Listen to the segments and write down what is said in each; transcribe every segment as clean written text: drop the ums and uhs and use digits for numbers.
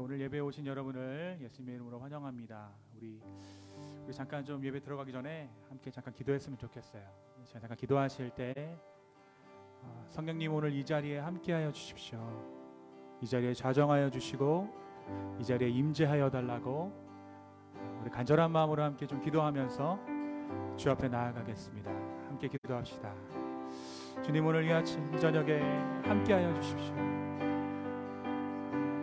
오늘 예배에 오신 여러분을 예수님의 이름으로 환영합니다. 우리 잠깐 좀 예배 들어가기 전에 함께 잠깐 기도했으면 좋겠어요. 잠깐 기도하실 때 성령님 오늘 이 자리에 함께하여 주십시오. 이 자리에 좌정하여 주시고 이 자리에 임재하여 달라고 우리 간절한 마음으로 함께 좀 기도하면서 주 앞에 나아가겠습니다. 함께 기도합시다. 주님, 오늘 이 아침 이 저녁에 함께하여 주십시오.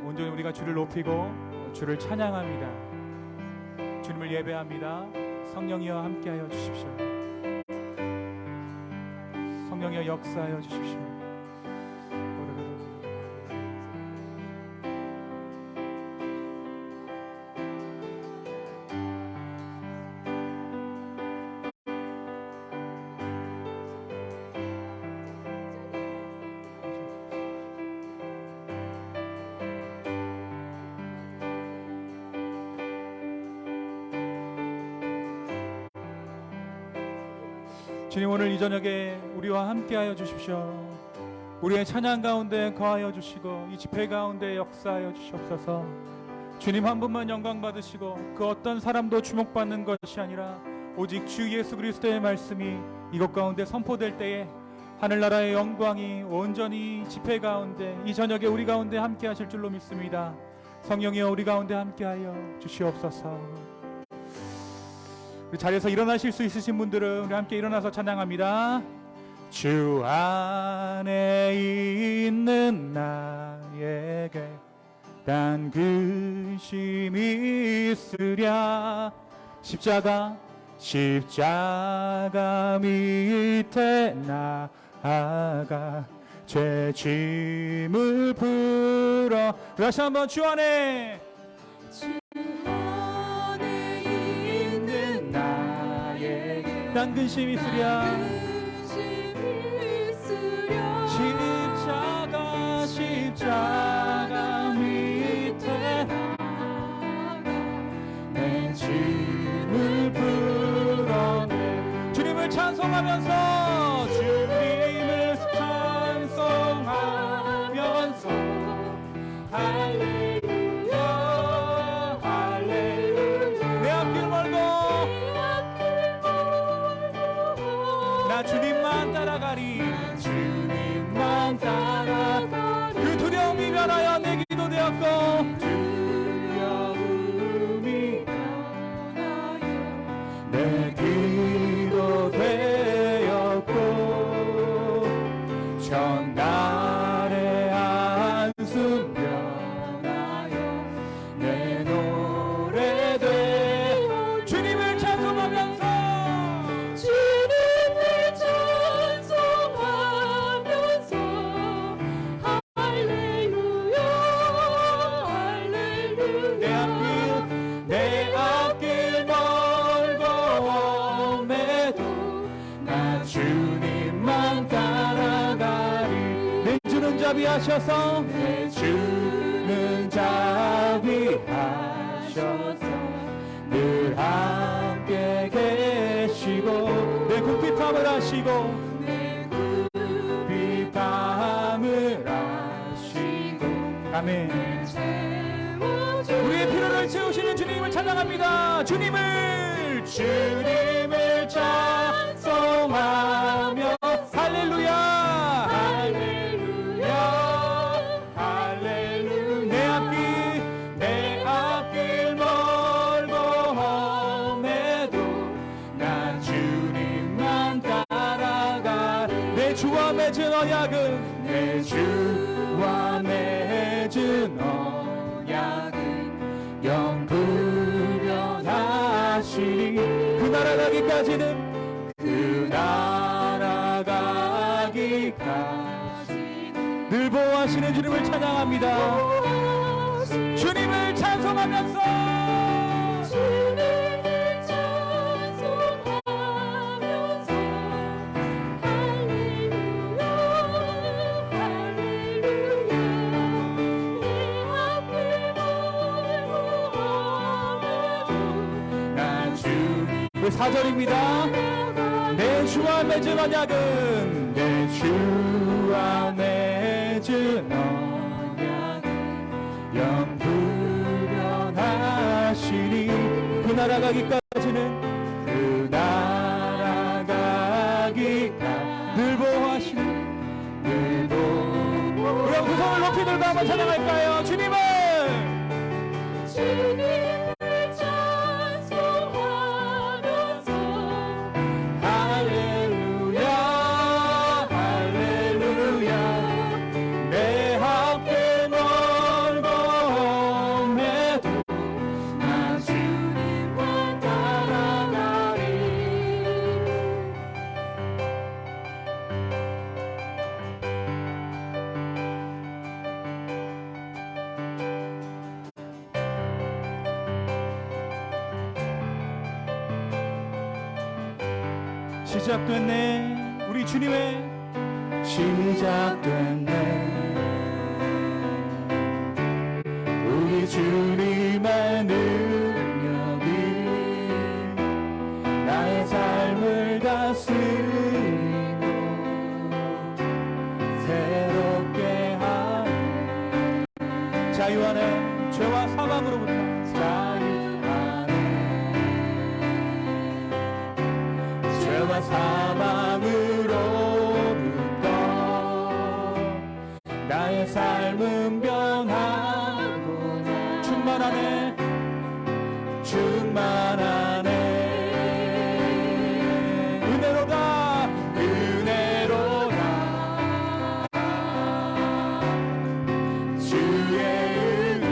온전히 우리가 주를 높이고 주를 찬양합니다. 주님을 예배합니다. 성령이여 함께하여 주십시오. 성령이여 역사하여 주십시오. 주님, 오늘 이 저녁에 우리와 함께하여 주십시오. 우리의 찬양 가운데 거하여 주시고 이 집회 가운데 역사하여 주시옵소서. 주님 한 분만 영광 받으시고 그 어떤 사람도 주목받는 것이 아니라 오직 주 예수 그리스도의 말씀이 이곳 가운데 선포될 때에 하늘나라의 영광이 온전히 집회 가운데 이 저녁에 우리 가운데 함께하실 줄로 믿습니다. 성령이여 우리 가운데 함께하여 주시옵소서. 그 자리에서 일어나실 수 있으신 분들은 우리 함께 일어나서 찬양합니다. 주 안에 있는 나에게 단 근심이 있으랴. 십자가 밑에 나아가 죄 짐을 풀어. 다시 한번 주 안에 난 근심이 있으랴. 십자가 밑에 내 짐을 풀어내. 주님을 찬송하면서 주님을 찬송하면서 할렐루야 할렐루야. 내 앞길 멀고 나 주님만 따라가리. 주님만 따라가리. 그 두려움이 변하여 내 기도 되었고 두려움이 변하여 내 기도 되었고 전날의 한숨 변하여 내 노래 되어. 주님을 찬송하면서 자비하셔서 내 주는 자비하셔서 늘 함께 계시고 내 궁핍함을 아시고 내 궁핍함을 아시고 아멘. 우리의 필요를 채우시는 주님을 찬양합니다. 주님을 찬송하며 할렐루야 주와 맺은 언약은 내 주와 맺은 언약은 영불변하시니 그 나라 가기까지는 그 나라 가기까지는 늘 보호하시는 주님을 찬양합니다. 주님을 찬송하면서 그 4절입니다. 내 주와 맺은 언약은 내 주와 맺은 언약은 영불 나라 가기까지는 그 나라 가기까지 늘 보호하시는 우리 두 손을 높이 들고 한번 찬양할까요? 주님을 찬송하면서 할렐루야 할렐루야 내 앞에 멀고 험해도 나 주님과 따라가리. 시작됐네 우리 주님의 시작됐네 우리 주님의 능력이 나의 삶을 다스리고 새롭게 하는 자유 안에 죄와 사망으로부터 죄와 사망으로부터 나의 삶은 변하고 충만하네 충만하네 은혜로다 은혜로다 주의 은혜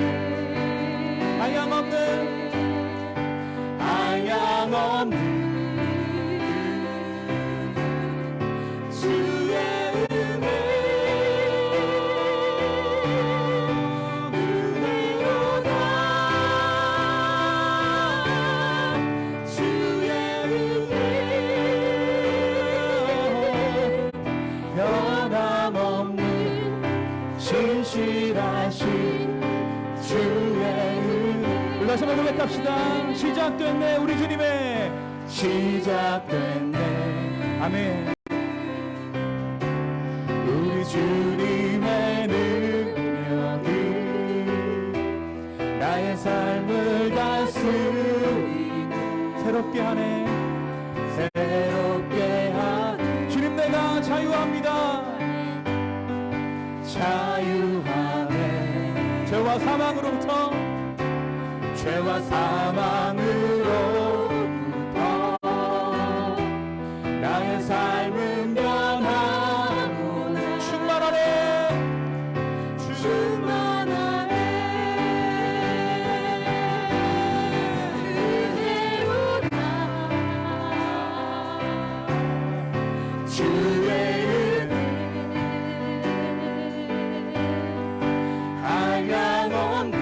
하양없는 주의 은혜 은혜로다 주의 은혜 변함없는 신실하신 주의 은혜 불러서 고백합시다. 시작됐네 우리 주님의 시작됐네 아멘 우리 주님의 능력이 나의 삶을 다스리고 새롭게 하네 새롭게 하네 주님 내가 자유합니다 자유하네 죄와 사망으로부터 죄와 사망으로부터 나의 삶은 변하고 충만하네 충만하네 은혜로다 주의 은혜 하양없는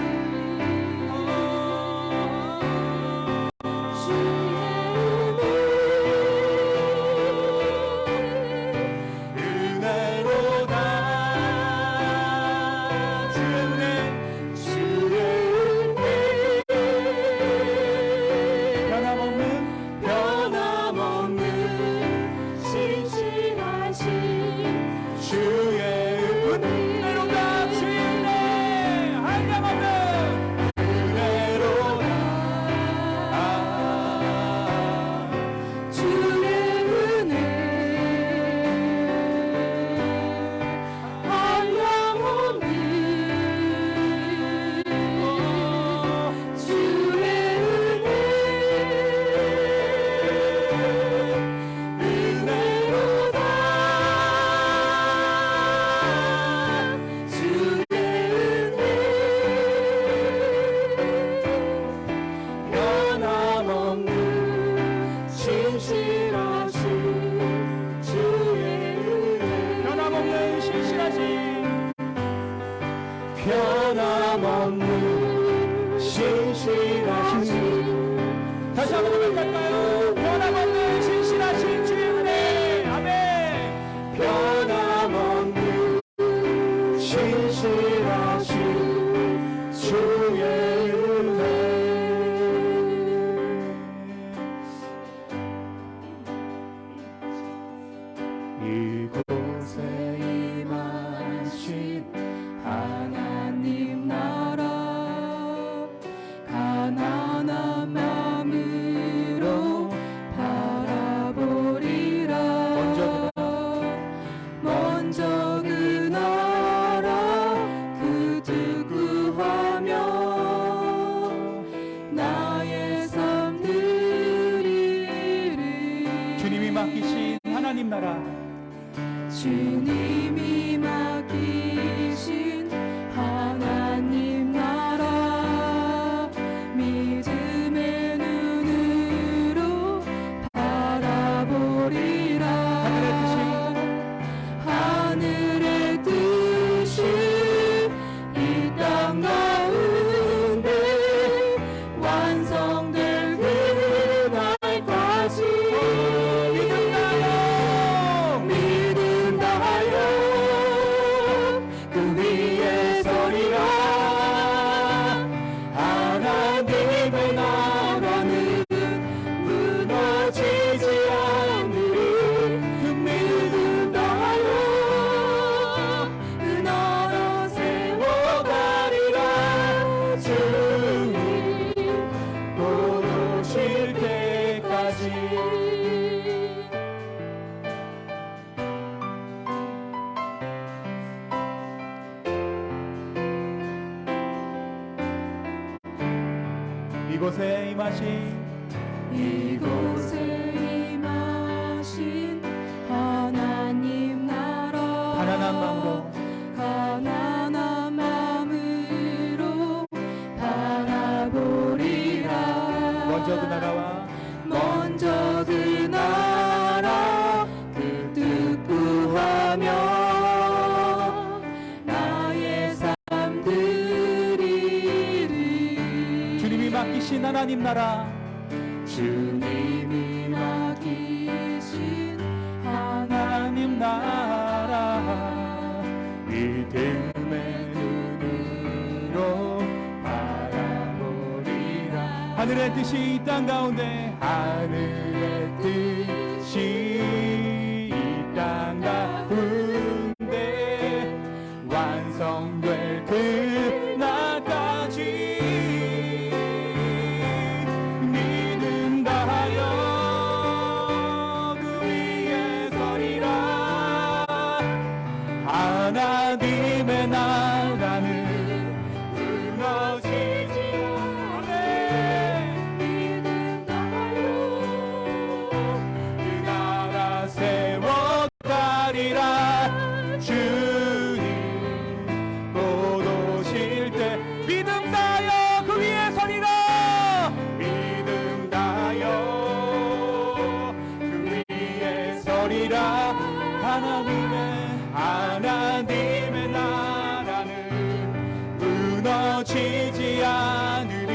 나라 주님이 맡기신 하나님 나라 믿음의 눈으로 바라보리라. 하늘의 뜻이 이 땅 가운데 완성될 그날까지 믿음나요 그 위에 서리라. 하나님의 나라는 무너지지 않으리. 믿음나요 그 나라 세워가리라. 주님 곧 오실 때까지. 이곳에 임하신 이곳에 임하신 하나님 나라 가난한 마음으로 가난한 마음으로 바라보리라. 먼저 그 나라와 먼저 그 나라 그 뜻 구하며 나의 삶 드리리. 주님이 맡기신 하나님 나라 주님이 맡기신 하나님 나라 믿음의 눈으로 바라보리라. 하늘의 뜻이 이 땅 가운데 하늘의 뜻이 이 땅 가운데 완성될 그날까지 믿음 다하여 그 위에 서리라. 하나님의 나라는 무너지지 않네. 믿음 다하여 그 나라 세워가리라. 주님 곧 오실 때 믿음 다하여 그 위에 서리라. 믿음 다하여 그 위에 서리라. 하나님의 나라는 무너지지 않으리.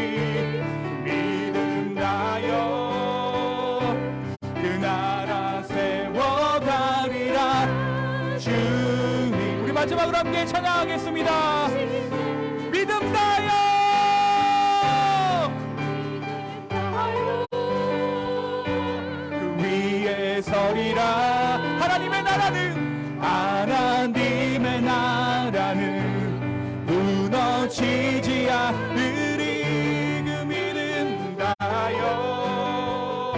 믿음 다하여 그 나라 세워가리라. 주님 우리 마지막으로 함께 찬양하겠습니다. 믿음 다하여 그 위에 서리라. 하나님의 나라는 무너지지 않으리. 그 믿음 다하여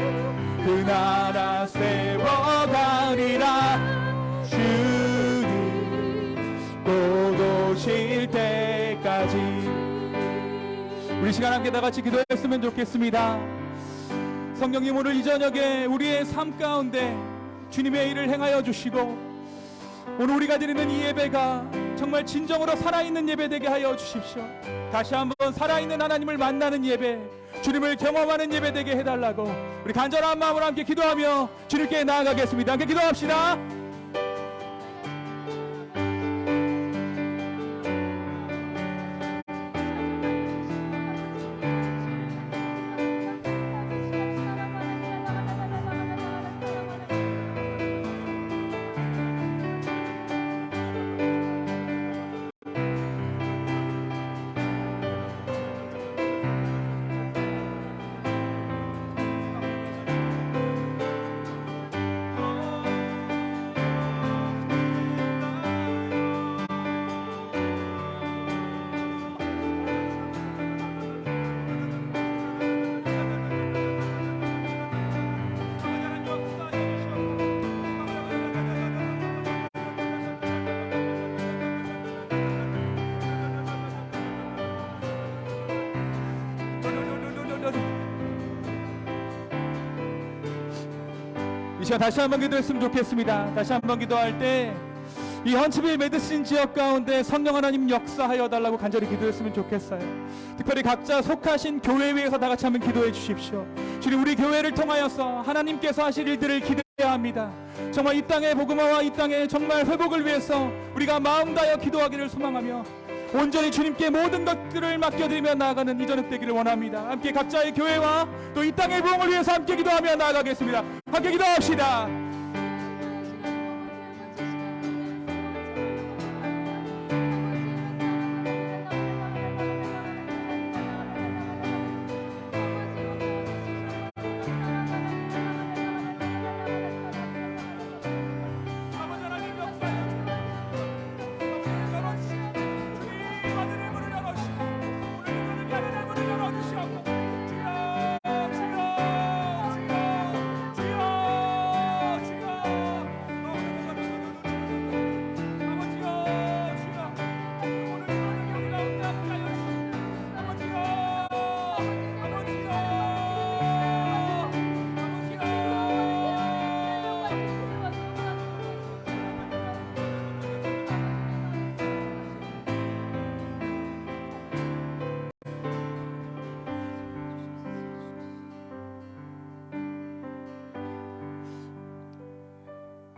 그 나라 세워가리라. 주님 곧 오실 때까지. 우리 시간 함께 다 같이 기도했으면 좋겠습니다. 성령님 오늘 이 저녁에 우리의 삶 가운데 주님의 일을 행하여 주시고 오늘 우리가 드리는 이 예배가 정말 진정으로 살아있는 예배 되게 하여 주십시오. 다시 한번 살아있는 하나님을 만나는 예배, 주님을 경험하는 예배 되게 해달라고 우리 간절한 마음으로 함께 기도하며 주님께 나아가겠습니다. 함께 기도합시다. 시간 다시 한번 기도했으면 좋겠습니다. 다시 한번 기도할 때 이 헌치빌 메디신 지역 가운데 성령 하나님 역사하여 달라고 간절히 기도했으면 좋겠어요. 특별히 각자 속하신 교회 위에서 다 같이 한번 기도해 주십시오. 주님, 우리 교회를 통하여서 하나님께서 하실 일들을 기대해야 합니다. 정말 이 땅의 복음화와 이 땅의 정말 회복을 위해서 우리가 마음 다하여 기도하기를 소망하며 온전히 주님께 모든 것들을 맡겨드리며 나아가는 이 저녁 되기를 원합니다. 함께 각자의 교회와 또 이 땅의 부흥을 위해서 함께 기도하며 나아가겠습니다. 함께 기도합시다.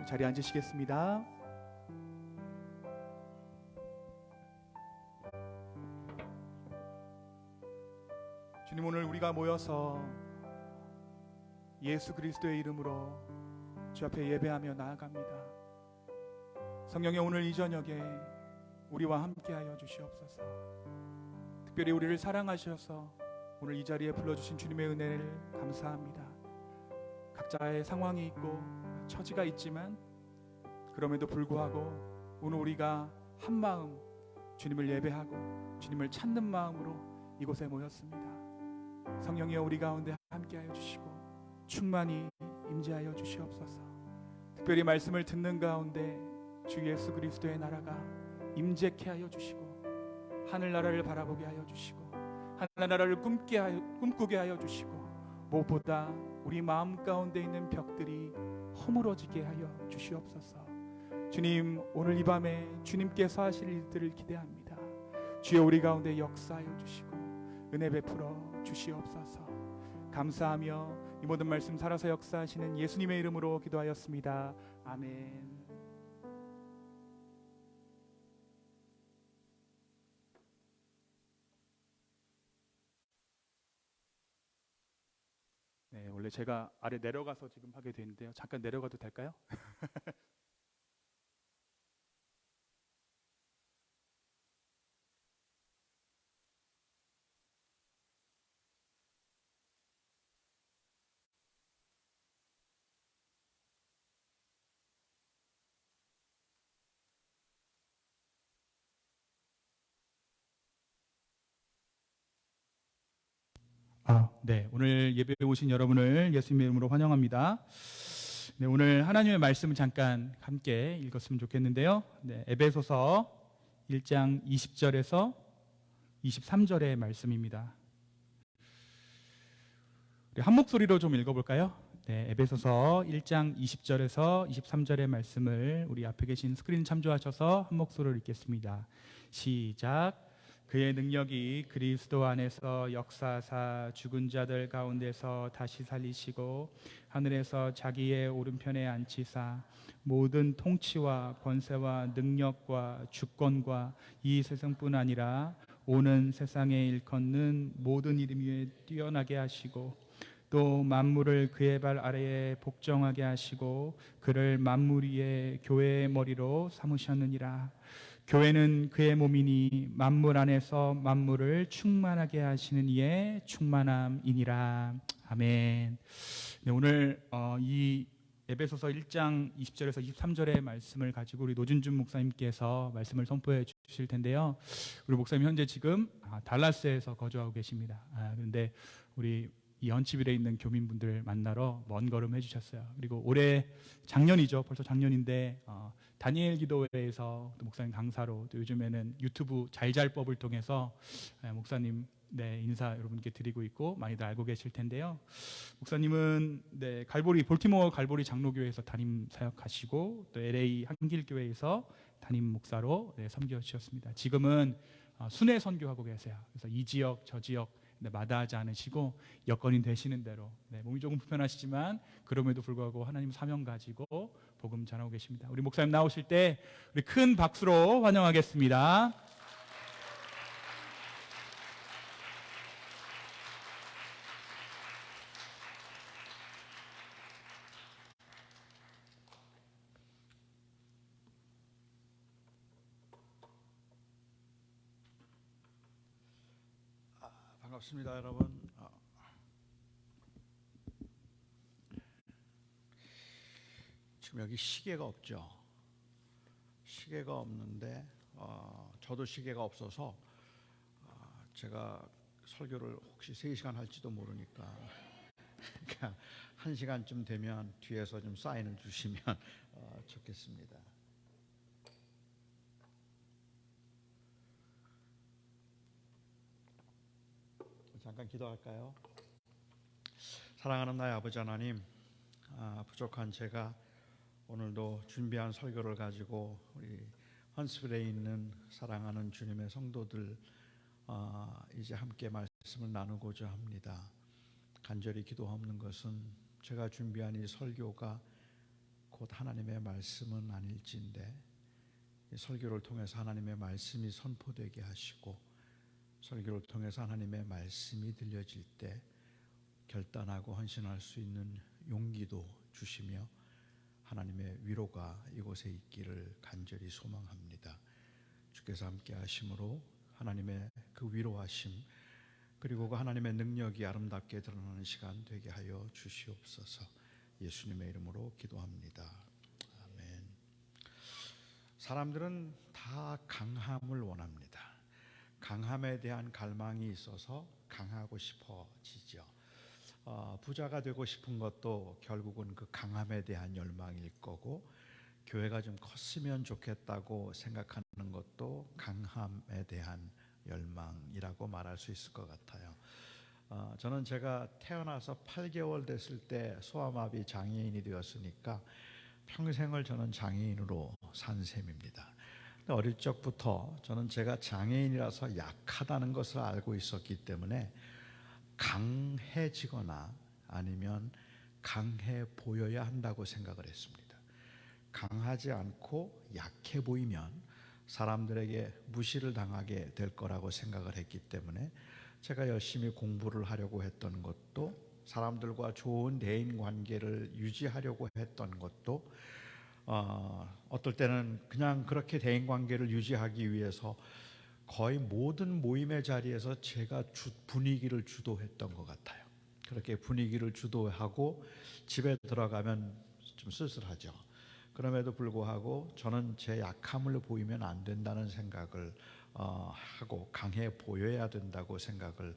자리에 앉으시겠습니다. 주님, 오늘 우리가 모여서 예수 그리스도의 이름으로 주 앞에 예배하며 나아갑니다. 성령의 오늘 이 저녁에 우리와 함께하여 주시옵소서. 특별히 우리를 사랑하셔서 오늘 이 자리에 불러주신 주님의 은혜를 감사합니다. 각자의 상황이 있고 처지가 있지만 그럼에도 불구하고 오늘 우리가 한 마음 주님을 예배하고 주님을 찾는 마음으로 이곳에 모였습니다. 성령이여, 우리 가운데 함께하여 주시고 충만히 임재하여 주시옵소서. 특별히 말씀을 듣는 가운데 주 예수 그리스도의 나라가 임재케 하여 주시고 하늘나라를 바라보게 하여 주시고 하늘나라를 꿈꾸게 하여 주시고 무엇보다 우리 마음 가운데 있는 벽들이 허물어지게 하여 주시옵소서. 주님, 오늘 이 밤에 주님께서 하실 일들을 기대합니다. 주여, 우리 가운데 역사하여 주시고 은혜 베풀어 주시옵소서. 감사하며 이 모든 말씀 살아서 역사하시는 예수님의 이름으로 기도하였습니다. 아멘. 네, 원래 제가 아래 내려가서 지금 하게 되는데요. 잠깐 내려가도 될까요? 네, 오늘 예배에 오신 여러분을 예수님의 이름으로 환영합니다. 네, 오늘 하나님의 말씀을 잠깐 함께 읽었으면 좋겠는데요. 네, 에베소서 1장 20절에서 23절의 말씀입니다. 우리 한 목소리로 좀 읽어볼까요? 네, 에베소서 1장 20절에서 23절의 말씀을 우리 앞에 계신 스크린 참조하셔서 한 목소리로 읽겠습니다. 시작. 그의 능력이 그리스도 안에서 역사하사 죽은 자들 가운데서 다시 살리시고 하늘에서 자기의 오른편에 앉히사 모든 통치와 권세와 능력과 주권과 이 세상뿐 아니라 오는 세상에 일컫는 모든 이름 위에 뛰어나게 하시고 또 만물을 그의 발 아래에 복종하게 하시고 그를 만물 위에 교회의 머리로 삼으셨느니라. 교회는 그의 몸이니 만물 안에서 만물을 충만하게 하시는 이의 충만함이니라. 아멘. 네, 오늘 이 에베소서 1장 20절에서 23절의 말씀을 가지고 우리 노진준 목사님께서 말씀을 선포해 주실 텐데요. 우리 목사님 현재 지금 달라스에서 거주하고 계십니다. 그런데 우리 이 헌치빌에 있는 교민분들 만나러 먼 걸음 해주셨어요. 그리고 올해 작년이죠. 벌써 작년인데 다니엘 기도회에서 또 목사님 강사로 또 요즘에는 유튜브 잘잘법을 통해서 목사님 인사 여러분께 드리고 있고 많이들 알고 계실 텐데요. 목사님은 볼티모어 갈보리 장로교회에서 담임 사역하시고 또 LA 한길교회에서 담임 목사로 섬겨 주셨습니다. 지금은 순회 선교하고 계세요. 그래서 이 지역 저 지역 마다하지 않으시고 여건이 되시는 대로 몸이 조금 불편하시지만 그럼에도 불구하고 하나님 사명 가지고 복음 전하고 계십니다. 우리 목사님 나오실 때 우리 큰 박수로 환영하겠습니다. 반갑습니다, 여러분. 지금 여기 시계가 없죠. 시계가 없는데 저도 시계가 없어서 제가 설교를 혹시 3시간 할지도 모르니까 그러니까 1시간쯤 되면 뒤에서 좀 사인을 주시면 좋겠습니다. 잠깐 기도할까요? 사랑하는 나의 아버지 하나님, 부족한 제가 오늘도 준비한 설교를 가지고 우리 헌스빌에 있는 사랑하는 주님의 성도들 이제 함께 말씀을 나누고자 합니다. 간절히 기도하는 것은 제가 준비한 이 설교가 곧 하나님의 말씀은 아닐진데 이 설교를 통해서 하나님의 말씀이 선포되게 하시고 설교를 통해서 하나님의 말씀이 들려질 때 결단하고 헌신할 수 있는 용기도 주시며 하나님의 위로가 이곳에 있기를 간절히 소망합니다. 주께서 함께 하심으로 하나님의 그 위로하심 그리고 그 하나님의 능력이 아름답게 드러나는 시간 되게 하여 주시옵소서. 예수님의 이름으로 기도합니다. 아멘. 사람들은 다 강함을 원합니다. 강함에 대한 갈망이 있어서 강하고 싶어지죠. 부자가 되고 싶은 것도 결국은 그 강함에 대한 열망일 거고 교회가 좀 컸으면 좋겠다고 생각하는 것도 강함에 대한 열망이라고 말할 수 있을 것 같아요. 저는 제가 태어나서 8개월 됐을 때 소아마비 장애인이 되었으니까 평생을 저는 장애인으로 산 셈입니다. 어릴 적부터 저는 제가 장애인이라서 약하다는 것을 알고 있었기 때문에 강해지거나 아니면 강해 보여야 한다고 생각을 했습니다. 강하지 않고 약해 보이면 사람들에게 무시를 당하게 될 거라고 생각을 했기 때문에 제가 열심히 공부를 하려고 했던 것도 사람들과 좋은 대인 관계를 유지하려고 했던 것도 어떨 때는 그냥 그렇게 대인 관계를 유지하기 위해서 거의 모든 모임의 자리에서 제가 분위기를 주도했던 것 같아요. 그렇게 분위기를 주도하고 집에 들어가면 좀 쓸쓸하죠. 그럼에도 불구하고 저는 제 약함을 보이면 안 된다는 생각을 하고 강해 보여야 된다고 생각을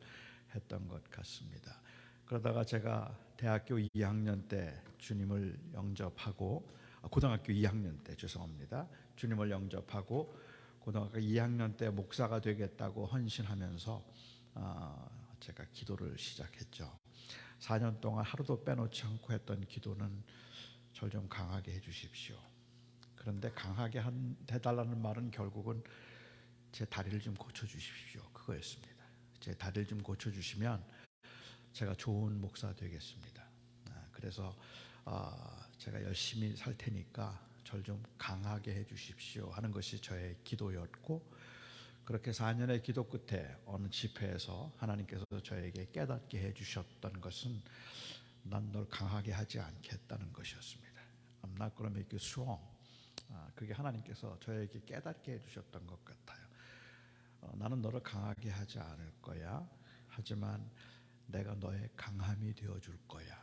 했던 것 같습니다. 그러다가 제가 대학교 2학년 때 주님을 영접하고 고등학교 2학년 때 죄송합니다. 주님을 영접하고 고등학교 2학년 때 목사가 되겠다고 헌신하면서 제가 기도를 시작했죠. 4년 동안 하루도 빼놓지 않고 했던 기도는 절 좀 강하게 해주십시오. 그런데 강하게 해달라는 말은 결국은 제 다리를 좀 고쳐주십시오. 그거였습니다. 제 다리를 좀 고쳐주시면 제가 좋은 목사 되겠습니다. 그래서 제가 열심히 살 테니까 절 좀 강하게 해주십시오 하는 것이 저의 기도였고 그렇게 4년의 기도 끝에 어느 집회에서 하나님께서 저에게 깨닫게 해주셨던 것은 난 널 강하게 하지 않겠다는 것이었습니다. I'm not going to make you strong. 그게 하나님께서 저에게 깨닫게 해주셨던 것 같아요. 나는 너를 강하게 하지 않을 거야. 하지만 내가 너의 강함이 되어줄 거야.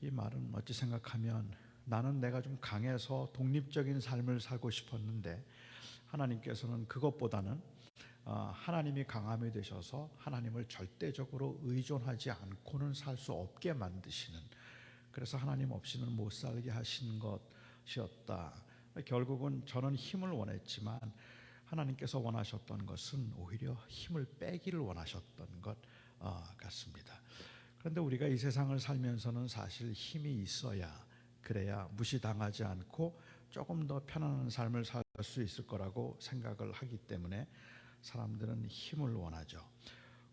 이 말은 어찌 생각하면 나는 내가 좀 강해서 독립적인 삶을 살고 싶었는데 하나님께서는 그것보다는 하나님이 강함이 되셔서 하나님을 절대적으로 의존하지 않고는 살 수 없게 만드시는 그래서 하나님 없이는 못 살게 하신 것이었다. 결국은 저는 힘을 원했지만 하나님께서 원하셨던 것은 오히려 힘을 빼기를 원하셨던 것 같습니다. 그런데 우리가 이 세상을 살면서는 사실 힘이 있어야, 그래야 무시당하지 않고 조금 더 편안한 삶을 살 수 있을 거라고 생각을 하기 때문에 사람들은 힘을 원하죠.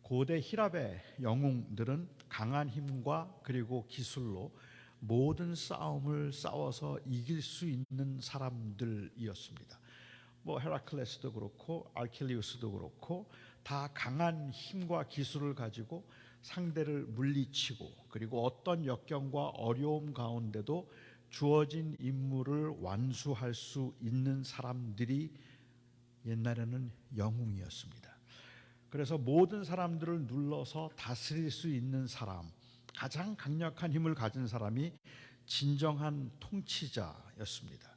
고대 히랍의 영웅들은 강한 힘과 그리고 기술로 모든 싸움을 싸워서 이길 수 있는 사람들이었습니다. 뭐 헤라클레스도 그렇고 아킬레우스도 그렇고 다 강한 힘과 기술을 가지고 상대를 물리치고, 그리고 어떤 역경과 어려움 가운데도 주어진 임무를 완수할 수 있는 사람들이 옛날에는 영웅이었습니다. 그래서 모든 사람들을 눌러서 다스릴 수 있는 사람, 가장 강력한 힘을 가진 사람이 진정한 통치자였습니다.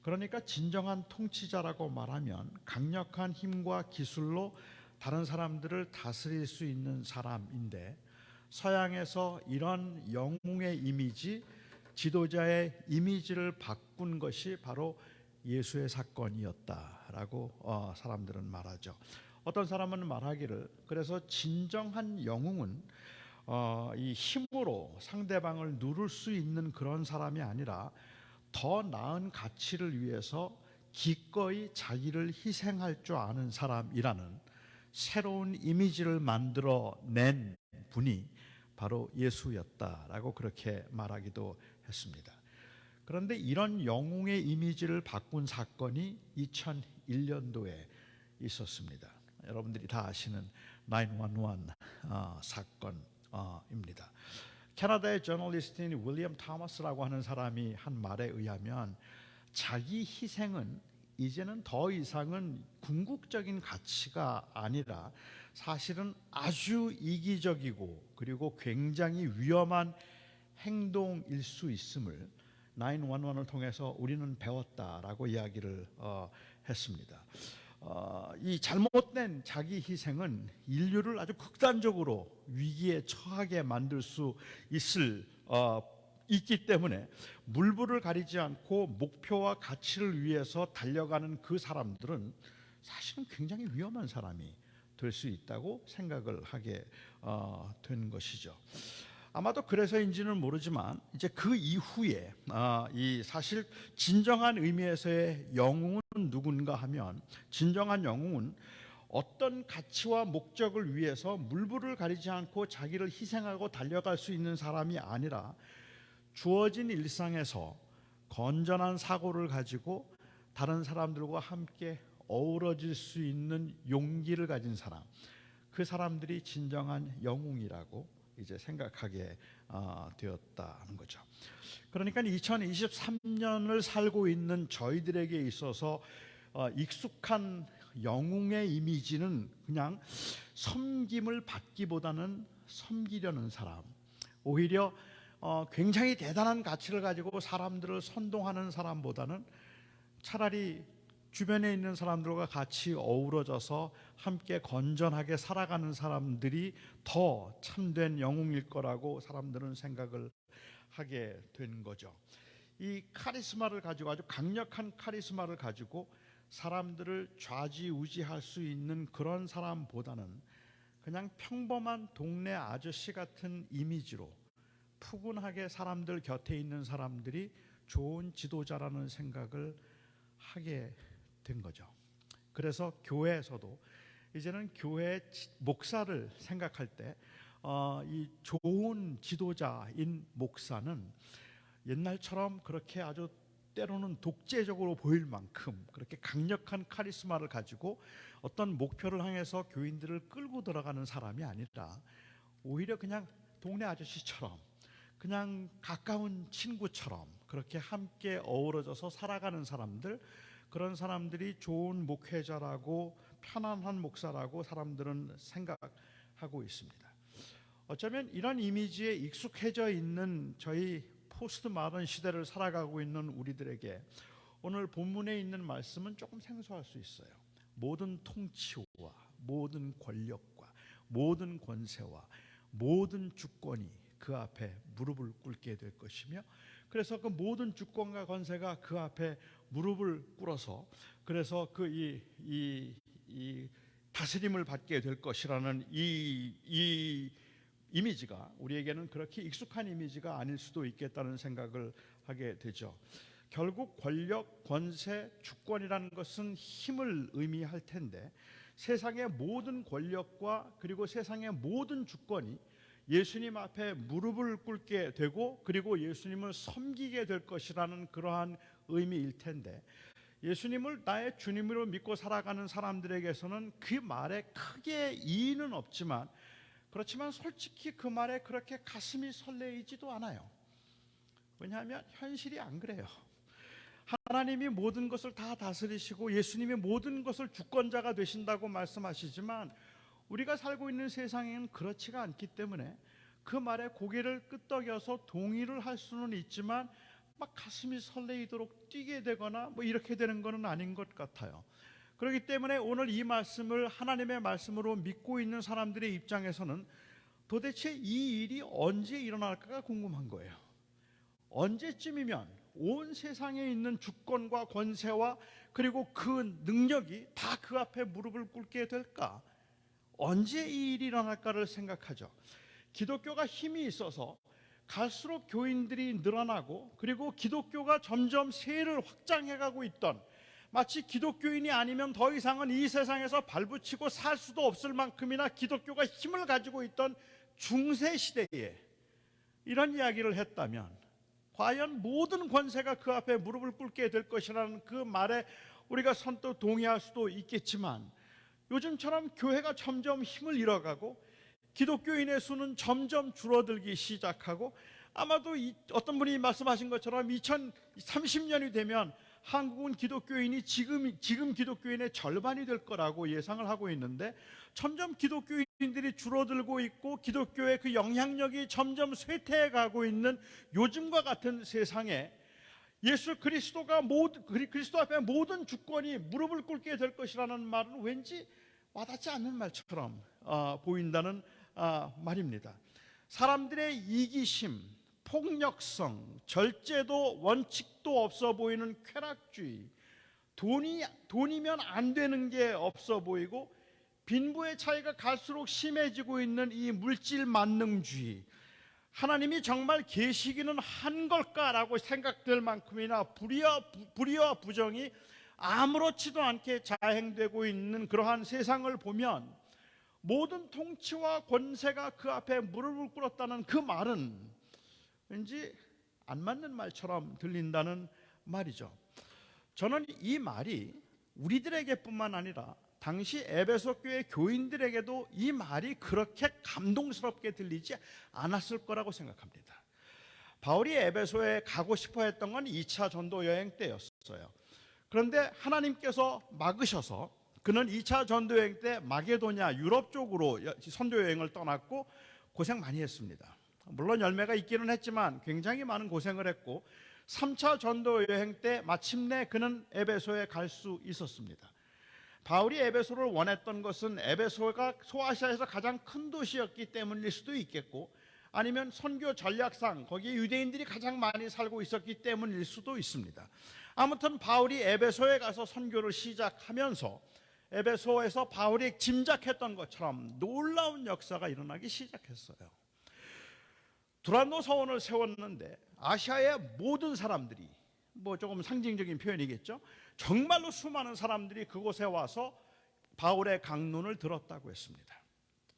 그러니까 진정한 통치자라고 말하면 강력한 힘과 기술로 다른 사람들을 다스릴 수 있는 사람인데, 서양에서 이런 영웅의 이미지, 지도자의 이미지를 바꾼 것이 바로 예수의 사건이었다라고 사람들은 말하죠. 어떤 사람은 말하기를, 그래서 진정한 영웅은 이 힘으로 상대방을 누를 수 있는 그런 사람이 아니라 더 나은 가치를 위해서 기꺼이 자기를 희생할 줄 아는 사람이라는 새로운 이미지를 만들어낸 분이 바로 예수였다라고 그렇게 말하기도 했습니다. 그런데 이런 영웅의 이미지를 바꾼 사건이 2001년도에 있었습니다. 여러분들이 다 아시는 911 사건입니다. 캐나다의 저널리스트인 윌리엄 토머스라고 하는 사람이 한 말에 의하면, 자기 희생은 이제는 더 이상은 궁극적인 가치가 아니라 사실은 아주 이기적이고 그리고 굉장히 위험한 행동일 수 있음을 911을 통해서 우리는 배웠다라고 이야기를 했습니다. 이 잘못된 자기 희생은 인류를 아주 극단적으로 위기에 처하게 만들 수 있기 때문에 물불을 가리지 않고 목표와 가치를 위해서 달려가는 그 사람들은 사실은 굉장히 위험한 사람이 될 수 있다고 생각을 하게 된 것이죠. 아마도 그래서인지는 모르지만 이제 그 이후에 이 사실 진정한 의미에서의 영웅은 누군가 하면, 진정한 영웅은 어떤 가치와 목적을 위해서 물불을 가리지 않고 자기를 희생하고 달려갈 수 있는 사람이 아니라 주어진 일상에서 건전한 사고를 가지고 다른 사람들과 함께 어우러질 수 있는 용기를 가진 사람, 그 사람들이 진정한 영웅이라고 이제 생각하게 되었다는 거죠. 그러니까 2023년을 살고 있는 저희들에게 있어서 익숙한 영웅의 이미지는 그냥 섬김을 받기보다는 섬기려는 사람, 오히려 굉장히 대단한 가치를 가지고 사람들을 선동하는 사람보다는 차라리 주변에 있는 사람들과 같이 어우러져서 함께 건전하게 살아가는 사람들이 더 참된 영웅일 거라고 사람들은 생각을 하게 된 거죠. 이 카리스마를 가지고, 아주 강력한 카리스마를 가지고 사람들을 좌지우지할 수 있는 그런 사람보다는 그냥 평범한 동네 아저씨 같은 이미지로 푸근하게 사람들 곁에 있는 사람들이 좋은 지도자라는 생각을 하게 된 거죠. 그래서 교회에서도 이제는 교회 목사를 생각할 때 이 좋은 지도자인 목사는 옛날처럼 그렇게 아주 때로는 독재적으로 보일 만큼 그렇게 강력한 카리스마를 가지고 어떤 목표를 향해서 교인들을 끌고 들어가는 사람이 아니라 오히려 그냥 동네 아저씨처럼, 그냥 가까운 친구처럼 그렇게 함께 어우러져서 살아가는 사람들, 그런 사람들이 좋은 목회자라고, 편안한 목사라고 사람들은 생각하고 있습니다. 어쩌면 이런 이미지에 익숙해져 있는 저희 포스트 마던 시대를 살아가고 있는 우리들에게 오늘 본문에 있는 말씀은 조금 생소할 수 있어요. 모든 통치와 모든 권력과 모든 권세와 모든 주권이 그 앞에 무릎을 꿇게 될 것이며, 그래서 그 모든 주권과 권세가 그 앞에 무릎을 꿇어서 그래서 이 다스림을 받게 될 것이라는 이 이미지가 우리에게는 그렇게 익숙한 이미지가 아닐 수도 있겠다는 생각을 하게 되죠. 결국 권력, 권세, 주권이라는 것은 힘을 의미할 텐데, 세상의 모든 권력과 그리고 세상의 모든 주권이 예수님 앞에 무릎을 꿇게 되고 그리고 예수님을 섬기게 될 것이라는 그러한 의미일 텐데, 예수님을 나의 주님으로 믿고 살아가는 사람들에게서는 그 말에 크게 이의는 없지만, 그렇지만 솔직히 그 말에 그렇게 가슴이 설레이지도 않아요. 왜냐하면 현실이 안 그래요. 하나님이 모든 것을 다 다스리시고 예수님이 모든 것을 주권자가 되신다고 말씀하시지만, 우리가 살고 있는 세상에는 그렇지가 않기 때문에 그 말에 고개를 끄덕여서 동의를 할 수는 있지만 막 가슴이 설레이도록 뛰게 되거나 뭐 이렇게 되는 것은 아닌 것 같아요. 그렇기 때문에 오늘 이 말씀을 하나님의 말씀으로 믿고 있는 사람들의 입장에서는 도대체 이 일이 언제 일어날까가 궁금한 거예요. 언제쯤이면 온 세상에 있는 주권과 권세와 그리고 그 능력이 다 그 앞에 무릎을 꿇게 될까? 언제 이 일이 일어날까를 생각하죠. 기독교가 힘이 있어서 갈수록 교인들이 늘어나고 그리고 기독교가 점점 세를 확장해가고 있던, 마치 기독교인이 아니면 더 이상은 이 세상에서 발붙이고 살 수도 없을 만큼이나 기독교가 힘을 가지고 있던 중세 시대에 이런 이야기를 했다면, 과연 모든 권세가 그 앞에 무릎을 꿇게 될 것이라는 그 말에 우리가 선뜻 동의할 수도 있겠지만, 요즘처럼 교회가 점점 힘을 잃어가고 기독교인의 수는 점점 줄어들기 시작하고, 아마도 어떤 분이 말씀하신 것처럼 2030년이 되면 한국은 기독교인이 지금 기독교인의 절반이 될 거라고 예상을 하고 있는데, 점점 기독교인들이 줄어들고 있고 기독교의 그 영향력이 점점 쇠퇴해 가고 있는 요즘과 같은 세상에 예수 그리스도가 그리스도 앞에 모든 주권이 무릎을 꿇게 될 것이라는 말은 왠지 와닿지 않는 말처럼 보인다는 말입니다. 사람들의 이기심, 폭력성, 절제도 원칙도 없어 보이는 쾌락주의, 돈이면 안 되는 게 없어 보이고 빈부의 차이가 갈수록 심해지고 있는 이 물질 만능주의, 하나님이 정말 계시기는 한 걸까라고 생각될 만큼이나 불의와 부정이 아무렇지도 않게 자행되고 있는 그러한 세상을 보면, 모든 통치와 권세가 그 앞에 무릎을 꿇었다는 그 말은 왠지 안 맞는 말처럼 들린다는 말이죠. 저는 이 말이 우리들에게뿐만 아니라 당시 에베소 교회 교인들에게도 이 말이 그렇게 감동스럽게 들리지 않았을 거라고 생각합니다. 바울이 에베소에 가고 싶어 했던 건 2차 전도 여행 때였어요. 그런데 하나님께서 막으셔서 그는 2차 전도 여행 때 마게도냐 유럽 쪽으로 선교 여행을 떠났고 고생 많이 했습니다. 물론 열매가 있기는 했지만 굉장히 많은 고생을 했고, 3차 전도 여행 때 마침내 그는 에베소에 갈 수 있었습니다. 바울이 에베소를 원했던 것은 에베소가 소아시아에서 가장 큰 도시였기 때문일 수도 있겠고, 아니면 선교 전략상 거기에 유대인들이 가장 많이 살고 있었기 때문일 수도 있습니다. 아무튼 바울이 에베소에 가서 선교를 시작하면서 에베소에서 바울이 짐작했던 것처럼 놀라운 역사가 일어나기 시작했어요. 두란노 서원을 세웠는데 아시아의 모든 사람들이, 뭐 조금 상징적인 표현이겠죠, 정말로 수많은 사람들이 그곳에 와서 바울의 강론을 들었다고 했습니다.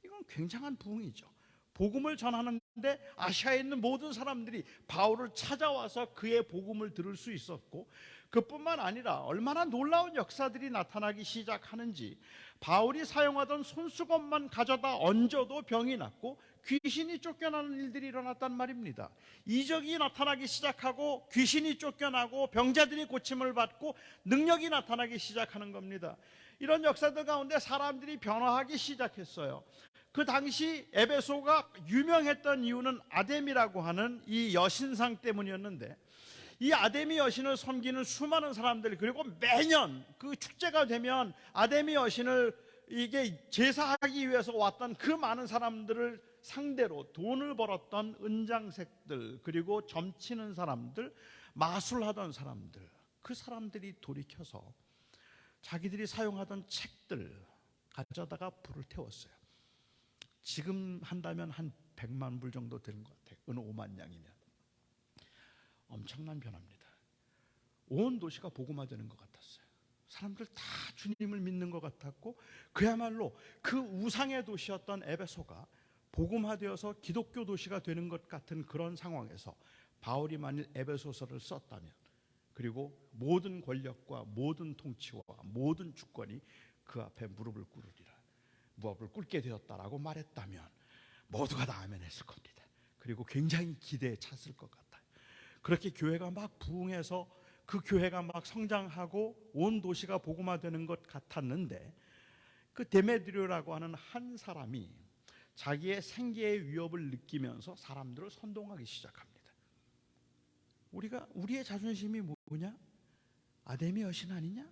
이건 굉장한 부흥이죠. 복음을 전하는데 아시아에 있는 모든 사람들이 바울을 찾아와서 그의 복음을 들을 수 있었고, 그뿐만 아니라 얼마나 놀라운 역사들이 나타나기 시작하는지, 바울이 사용하던 손수건만 가져다 얹어도 병이 낫고 귀신이 쫓겨나는 일들이 일어났단 말입니다. 이적이 나타나기 시작하고 귀신이 쫓겨나고 병자들이 고침을 받고 능력이 나타나기 시작하는 겁니다. 이런 역사들 가운데 사람들이 변화하기 시작했어요. 그 당시 에베소가 유명했던 이유는 아데미라고 하는 이 여신상 때문이었는데, 이 아데미 여신을 섬기는 수많은 사람들, 그리고 매년 그 축제가 되면 아데미 여신을 이게 제사하기 위해서 왔던 그 많은 사람들을 상대로 돈을 벌었던 은장색들, 그리고 점치는 사람들, 마술하던 사람들, 그 사람들이 돌이켜서 자기들이 사용하던 책들 가져다가 불을 태웠어요. 지금 한다면 한 100만 불 정도 되는 것 같아요. 어느 5만 양이면. 엄청난 변화입니다. 온 도시가 복음화되는 것 같았어요. 사람들 다 주님을 믿는 것 같았고, 그야말로 그 우상의 도시였던 에베소가 복음화되어서 기독교 도시가 되는 것 같은 그런 상황에서 바울이 만일 에베소서를 썼다면, 그리고 모든 권력과 모든 통치와 모든 주권이 그 앞에 무릎을 꿇으리라, 무릎을 꿇게 되었다라고 말했다면 모두가 다 아멘했을 겁니다. 그리고 굉장히 기대에 찼을 것 같아요. 그렇게 교회가 막 부흥해서 그 교회가 막 성장하고 온 도시가 복음화되는 것 같았는데, 그 데메드리오라고 하는 한 사람이 자기의 생계의 위협을 느끼면서 사람들을 선동하기 시작합니다. 우리의 자존심이 뭐냐? 아데미 여신 아니냐?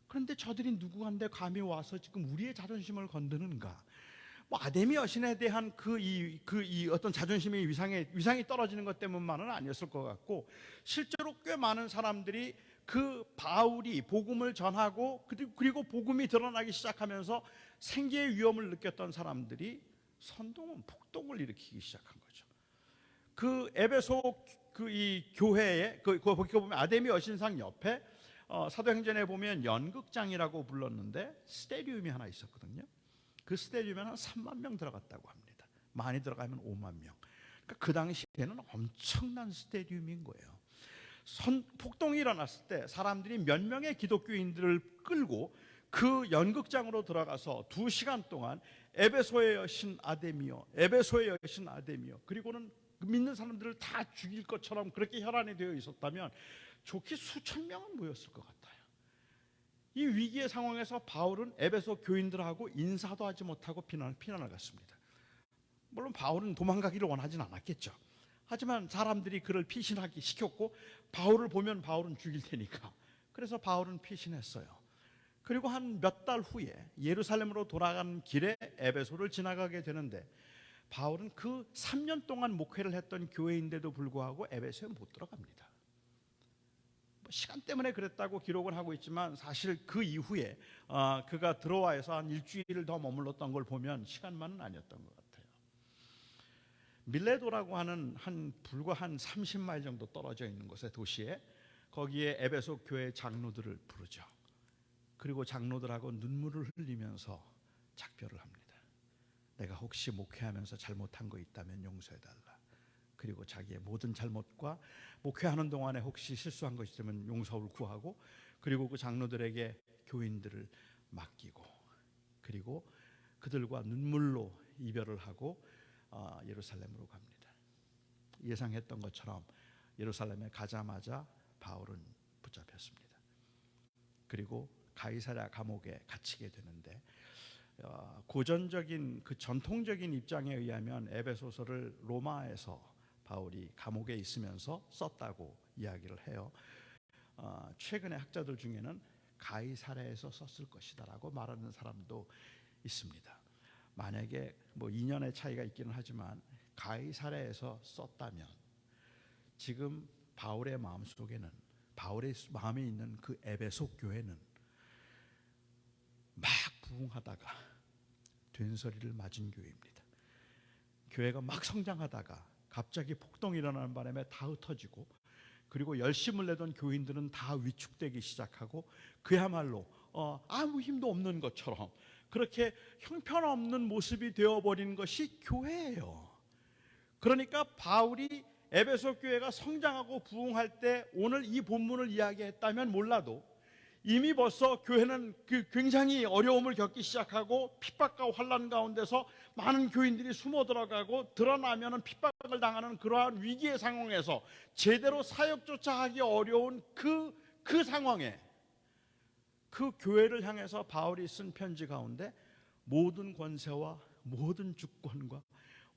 그런데 저들이 누구한데 감히 와서 지금 우리의 자존심을 건드는가? 뭐 아데미 여신에 대한 어떤 자존심의 위상이 떨어지는 것 때문만은 아니었을 것 같고, 실제로 꽤 많은 사람들이 그 바울이 복음을 전하고 그리고 복음이 드러나기 시작하면서 생계의 위험을 느꼈던 사람들이 폭동을 일으키기 시작한 거죠. 그 에베소 이 교회에 거기 보면 아데미 여신상 옆에 사도행전에 보면 연극장이라고 불렀는데 스테디움이 하나 있었거든요. 그 스테디움에 한 3만 명 들어갔다고 합니다. 많이 들어가면 5만 명. 그러니까 그 당시에는 엄청난 스테디움인 거예요. 폭동이 일어났을 때 사람들이 몇 명의 기독교인들을 끌고 그 연극장으로 들어가서 2시간 동안 에베소의 여신 아데미여, 에베소의 여신 아데미여, 그리고는 믿는 사람들을 다 죽일 것처럼 그렇게 혈안이 되어 있었다면 좋게 수천 명은 모였을 것 같아요. 이 위기의 상황에서 바울은 에베소 교인들하고 인사도 하지 못하고 피난을 갔습니다. 물론 바울은 도망가기를 원하진 않았겠죠. 하지만 사람들이 그를 피신하기 시켰고, 바울을 보면 바울은 죽일 테니까. 그래서 바울은 피신했어요. 그리고 한 몇 달 후에 예루살렘으로 돌아가는 길에 에베소를 지나가게 되는데, 바울은 그 3년 동안 목회를 했던 교회인데도 불구하고 에베소에 못 들어갑니다. 시간 때문에 그랬다고 기록을 하고 있지만, 사실 그 이후에 그가 들어와서 한 일주일을 더 머물렀던 걸 보면 시간만은 아니었던 것 같아요. 밀레도라고 하는 불과 한 30마일 정도 떨어져 있는 곳의 도시에, 거기에 에베소 교회 장로들을 부르죠. 그리고 장로들하고 눈물을 흘리면서 작별을 합니다. 내가 혹시 목회하면서 잘못한 거 있다면 용서해달라. 그리고 자기의 모든 잘못과 목회하는 동안에 혹시 실수한 것 있으면 용서를 구하고, 그리고 그 장로들에게 교인들을 맡기고, 그리고 그들과 눈물로 이별을 하고 예루살렘으로 갑니다. 예상했던 것처럼 예루살렘에 가자마자 바울은 붙잡혔습니다. 그리고 가이사랴 감옥에 갇히게 되는데, 고전적인 그 전통적인 입장에 의하면 에베소서를 로마에서 바울이 감옥에 있으면서 썼다고 이야기를 해요. 최근의 학자들 중에는 가이사랴에서 썼을 것이다라고 말하는 사람도 있습니다. 만약에 뭐 2년의 차이가 있기는 하지만 가이사랴에서 썼다면, 지금 바울의 마음속에는, 바울의 마음에 있는 그 에베소 교회는 막 부흥하다가 된소리를 맞은 교회입니다. 교회가 막 성장하다가 갑자기 폭동이 일어나는 바람에 다 흩어지고, 그리고 열심을 내던 교인들은 다 위축되기 시작하고, 그야말로 아무 힘도 없는 것처럼 그렇게 형편없는 모습이 되어버린 것이 교회예요. 그러니까 바울이 에베소 교회가 성장하고 부흥할 때 오늘 이 본문을 이야기했다면 몰라도, 이미 벌써 교회는 굉장히 어려움을 겪기 시작하고 핍박과 환난 가운데서 많은 교인들이 숨어 들어가고, 드러나면 핍박을 당하는 그러한 위기의 상황에서 제대로 사역조차 하기 어려운 그 상황에, 그 교회를 향해서 바울이 쓴 편지 가운데 모든 권세와 모든 주권과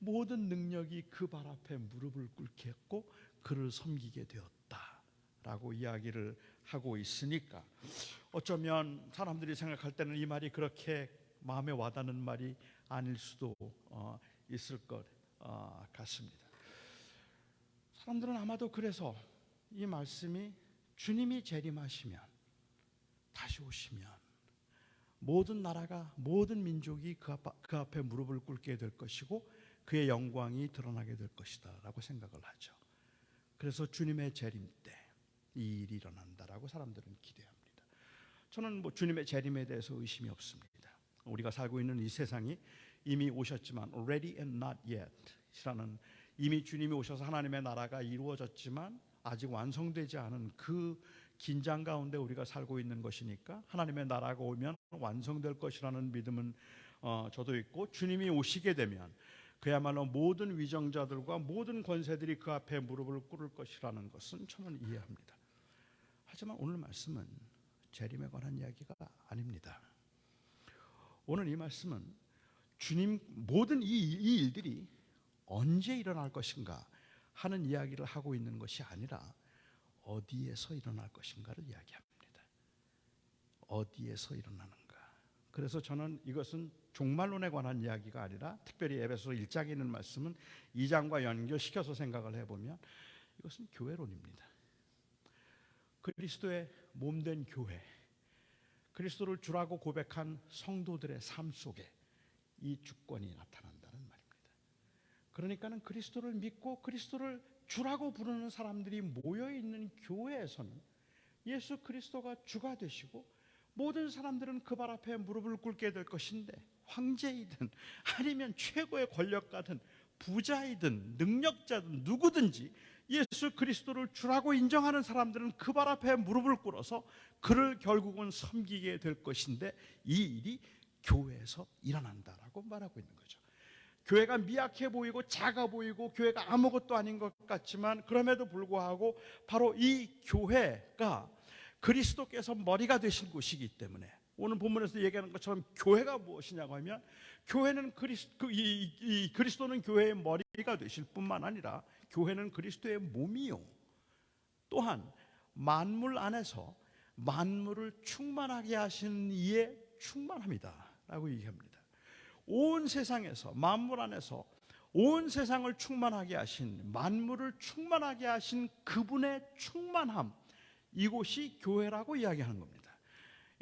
모든 능력이 그 발 앞에 무릎을 꿇게 했고 그를 섬기게 되었다라고 이야기를 하고 있으니까, 어쩌면 사람들이 생각할 때는 이 말이 그렇게 마음에 와닿는 말이 아닐 수도 있을 것 같습니다. 사람들은 아마도 그래서 이 말씀이 주님이 재림하시면, 다시 오시면 모든 나라가, 모든 민족이 그 앞에 무릎을 꿇게 될 것이고 그의 영광이 드러나게 될 것이다 라고 생각을 하죠. 그래서 주님의 재림 때 이 일이 일어난다라고 사람들은 기대합니다. 저는 주님의 재림에 대해서 의심이 없습니다. 우리가 살고 있는 이 세상이 이미 오셨지만 ready and not yet 이라는, 이미 주님이 오셔서 하나님의 나라가 이루어졌지만 아직 완성되지 않은 그 긴장 가운데 우리가 살고 있는 것이니까 하나님의 나라가 오면 완성될 것이라는 믿음은 저도 있고, 주님이 오시게 되면 그야말로 모든 위정자들과 모든 권세들이 그 앞에 무릎을 꿇을 것이라는 것은 저는 이해합니다. 하지만 오늘 말씀은 재림에 관한 이야기가 아닙니다. 오늘 이 말씀은 주님 모든 이 일들이 언제 일어날 것인가 하는 이야기를 하고 있는 것이 아니라 어디에서 일어날 것인가를 이야기합니다. 어디에서 일어나는가. 그래서 저는 이것은 종말론에 관한 이야기가 아니라, 특별히 에베소서 1장에 있는 말씀은 2장과 연결시켜서 생각을 해보면 이것은 교회론입니다. 그리스도의 몸된 교회, 그리스도를 주라고 고백한 성도들의 삶 속에 이 주권이 나타난다는 말입니다. 그러니까는 그리스도를 믿고 그리스도를 주라고 부르는 사람들이 모여있는 교회에서는 예수 그리스도가 주가 되시고 모든 사람들은 그 발 앞에 무릎을 꿇게 될 것인데, 황제이든 아니면 최고의 권력가든 부자이든 능력자든 누구든지 예수 그리스도를 주라고 인정하는 사람들은 그 발 앞에 무릎을 꿇어서 그를 결국은 섬기게 될 것인데, 이 일이 교회에서 일어난다라고 말하고 있는 거죠. 교회가 미약해 보이고 작아 보이고 교회가 아무것도 아닌 것 같지만, 그럼에도 불구하고 바로 이 교회가 그리스도께서 머리가 되신 곳이기 때문에, 오늘 본문에서 얘기하는 것처럼 교회가 무엇이냐고 하면, 교회는 그리스도는 교회의 머리가 되실 뿐만 아니라 교회는 그리스도의 몸이요, 또한 만물 안에서 만물을 충만하게 하시는 이에 충만합니다 라고 얘기합니다. 온 세상에서, 만물 안에서 온 세상을 충만하게 하신, 만물을 충만하게 하신 그분의 충만함, 이곳이 교회라고 이야기하는 겁니다.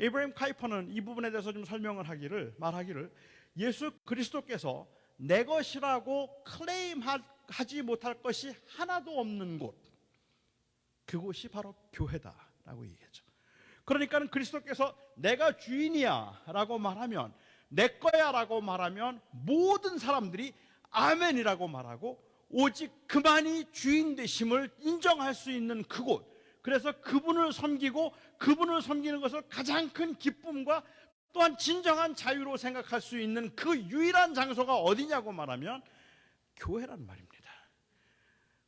에이브러임 카이퍼는 이 부분에 대해서 좀 설명을 말하기를 예수 그리스도께서 내 것이라고 클레임하지 못할 것이 하나도 없는 곳, 그곳이 바로 교회다라고 얘기하죠. 그러니까 그리스도께서 내가 주인이야 라고 말하면, 내 거야 라고 말하면 모든 사람들이 아멘이라고 말하고 오직 그만이 주인 되심을 인정할 수 있는 그곳, 그래서 그분을 섬기고 그분을 섬기는 것을 가장 큰 기쁨과 또한 진정한 자유로 생각할 수 있는 그 유일한 장소가 어디냐고 말하면 교회란 말입니다.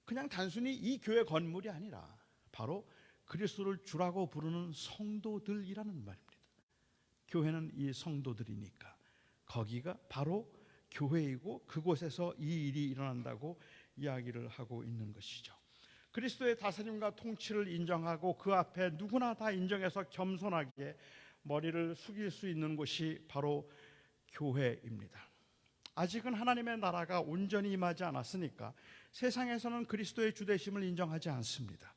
그냥 단순히 이 교회 건물이 아니라 바로 그리스도를 주라고 부르는 성도들이라는 말입니다. 교회는 이 성도들이니까 거기가 바로 교회이고 그곳에서 이 일이 일어난다고 이야기를 하고 있는 것이죠. 그리스도의 다스림과 통치를 인정하고 그 앞에 누구나 다 인정해서 겸손하게 머리를 숙일 수 있는 곳이 바로 교회입니다. 아직은 하나님의 나라가 온전히 임하지 않았으니까 세상에서는 그리스도의 주되심을 인정하지 않습니다.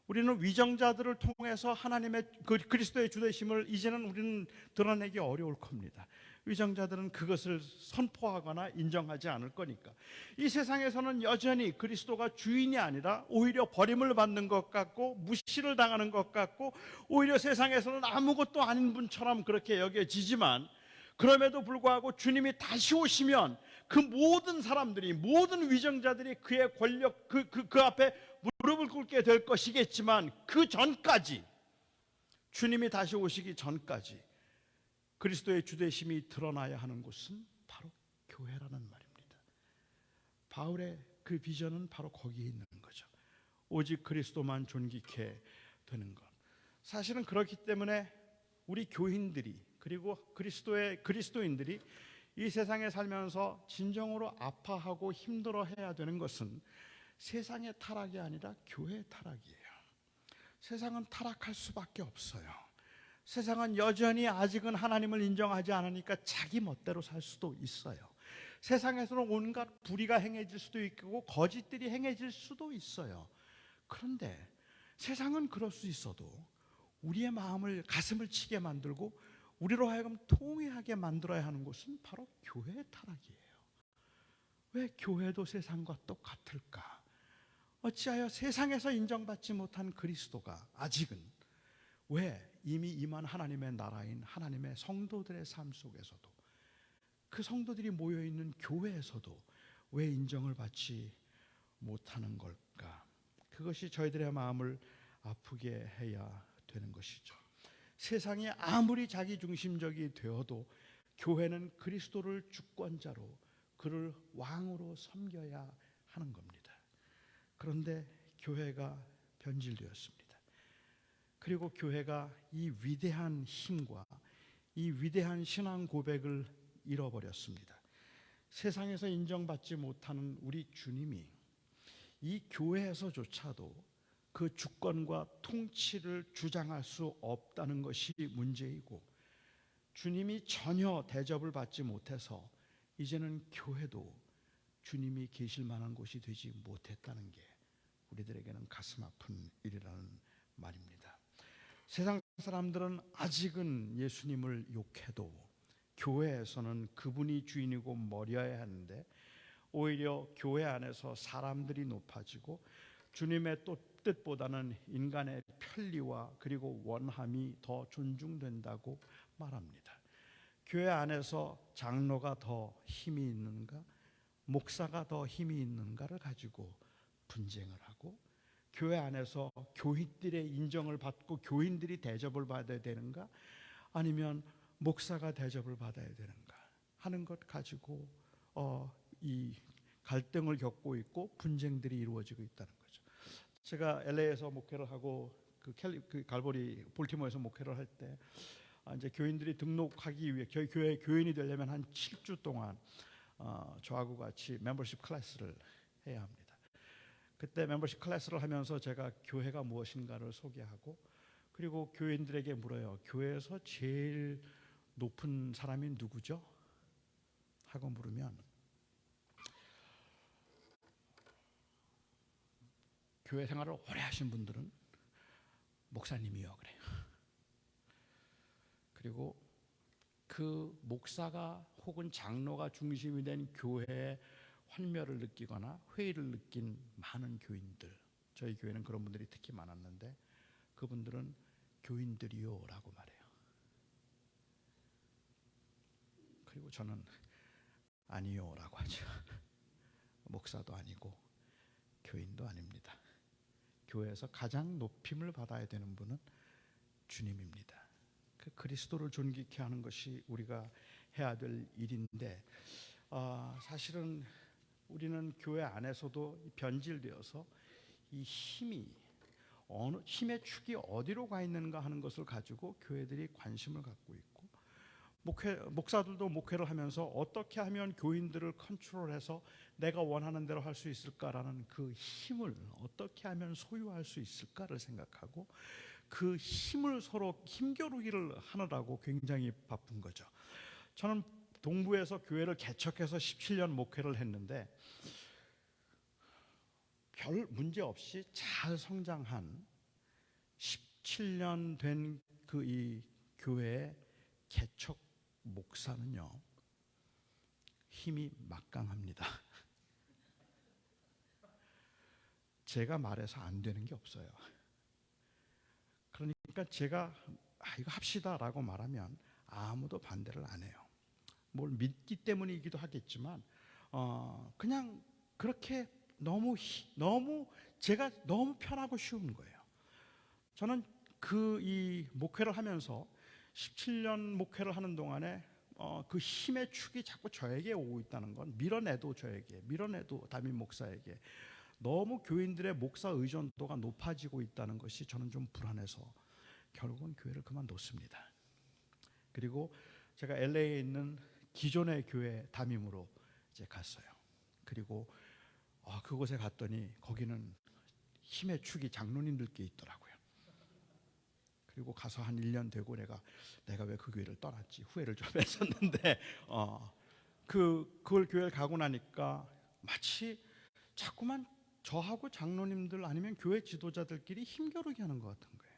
우리는 위정자들을 통해서 하나님의 그리스도의 주되심을 이제는 우리는 드러내기 어려울 겁니다. 위정자들은 그것을 선포하거나 인정하지 않을 거니까. 이 세상에서는 여전히 그리스도가 주인이 아니라 오히려 버림을 받는 것 같고 무시를 당하는 것 같고 오히려 세상에서는 아무것도 아닌 분처럼 그렇게 여겨지지만, 그럼에도 불구하고 주님이 다시 오시면 그 모든 사람들이, 모든 위정자들이 그의 권력, 그 앞에 무릎을 꿇게 될 것이겠지만, 그 전까지, 주님이 다시 오시기 전까지 그리스도의 주되심이 드러나야 하는 곳은 바로 교회라는 말입니다. 바울의 그 비전은 바로 거기에 있는 거죠. 오직 그리스도만 존귀케 되는 것. 사실은 그렇기 때문에 우리 교인들이, 그리고 그리스도인들이 이 세상에 살면서 진정으로 아파하고 힘들어해야 되는 것은 세상의 타락이 아니라 교회의 타락이에요. 세상은 타락할 수밖에 없어요. 세상은 여전히 아직은 하나님을 인정하지 않으니까 자기 멋대로 살 수도 있어요. 세상에서는 온갖 불의가 행해질 수도 있고 거짓들이 행해질 수도 있어요. 그런데 세상은 그럴 수 있어도 우리의 마음을 가슴을 치게 만들고 우리로 하여금 통회하게 만들어야 하는 것은 바로 교회의 타락이에요. 왜 교회도 세상과 똑같을까? 어찌하여 세상에서 인정받지 못한 그리스도가 아직은 왜 이미 임한 하나님의 나라인 하나님의 성도들의 삶 속에서도 그 성도들이 모여있는 교회에서도 왜 인정을 받지 못하는 걸까? 그것이 저희들의 마음을 아프게 해야 되는 것이죠. 세상이 아무리 자기중심적이 되어도 교회는 그리스도를 주권자로 그를 왕으로 섬겨야 하는 겁니다. 그런데 교회가 변질되었습니다. 그리고 교회가 이 위대한 힘과 이 위대한 신앙 고백을 잃어버렸습니다. 세상에서 인정받지 못하는 우리 주님이 이 교회에서조차도 그 주권과 통치를 주장할 수 없다는 것이 문제이고, 주님이 전혀 대접을 받지 못해서 이제는 교회도 주님이 계실 만한 곳이 되지 못했다는 게 우리들에게는 가슴 아픈 일이라는 말입니다. 세상 사람들은 아직은 예수님을 욕해도 교회에서는 그분이 주인이고 머리여야 하는데, 오히려 교회 안에서 사람들이 높아지고 주님의 뜻보다는 인간의 편리와 그리고 원함이 더 존중된다고 말합니다. 교회 안에서 장로가 더 힘이 있는가, 목사가 더 힘이 있는가를 가지고 분쟁을 하고, 교회 안에서 교인들의 인정을 받고 교인들이 대접을 받아야 되는가, 아니면 목사가 대접을 받아야 되는가 하는 것 가지고 이 갈등을 겪고 있고 분쟁들이 이루어지고 있다는 거죠. 제가 LA에서 목회를 하고 그 갈보리 볼티모어에서 목회를 할 때 이제 교인들이 등록하기 위해 저희 교회 교인이 되려면 한 7주 동안 저하고 같이 멤버십 클래스를 해야 합니다. 그때 멤버십 클래스를 하면서 제가 교회가 무엇인가를 소개하고, 그리고 교인들에게 물어요. 교회에서 제일 높은 사람이 누구죠? 하고 물으면 교회 생활을 오래 하신 분들은 목사님이요 그래요. 그리고 그 목사가 혹은 장로가 중심이 된 교회의 환멸을 느끼거나 회의를 느낀 많은 교인들, 저희 교회는 그런 분들이 특히 많았는데, 그분들은 교인들이요 라고 말해요. 그리고 저는 아니요 라고 하죠. 목사도 아니고 교인도 아닙니다. 교회에서 가장 높임을 받아야 되는 분은 주님입니다. 그 그리스도를 존귀케 하는 것이 우리가 해야 될 일인데, 사실은 우리는 교회 안에서도 변질되어서 이 힘의 축이 어디로 가 있는가 하는 것을 가지고 교회들이 관심을 갖고 있고, 목사들도 목회를 하면서 어떻게 하면 교인들을 컨트롤해서 내가 원하는 대로 할 수 있을까라는 그 힘을 어떻게 하면 소유할 수 있을까를 생각하고, 그 힘을 서로 힘겨루기를 하느라고 굉장히 바쁜 거죠. 저는 동부에서 교회를 개척해서 17년 목회를 했는데 별 문제 없이 잘 성장한 17년 된 그 이 교회의 개척 목사는요, 힘이 막강합니다. 제가 말해서 안 되는 게 없어요. 그러니까 제가 이거 합시다라고 말하면 아무도 반대를 안 해요. 뭘 믿기 때문이기도 하겠지만 그냥 그렇게 너무 제가 너무 편하고 쉬운 거예요. 저는 이 목회를 하면서 17년 목회를 하는 동안에 그 힘의 축이 자꾸 저에게 오고 있다는 건, 밀어내도 담임 목사에게 너무 교인들의 목사 의존도가 높아지고 있다는 것이 저는 좀 불안해서 결국은 교회를 그만뒀습니다. 그리고 제가 LA에 있는 기존의 교회 담임으로 이제 갔어요. 그리고 그곳에 갔더니 거기는 힘의 축이 장로님들께 있더라고요. 그리고 가서 한 1년 되고 내가 왜 그 교회를 떠났지 후회를 좀 했었는데 그걸 교회를 가고 나니까 마치 자꾸만 저하고 장로님들 아니면 교회 지도자들끼리 힘겨루기 하는 것 같은 거예요.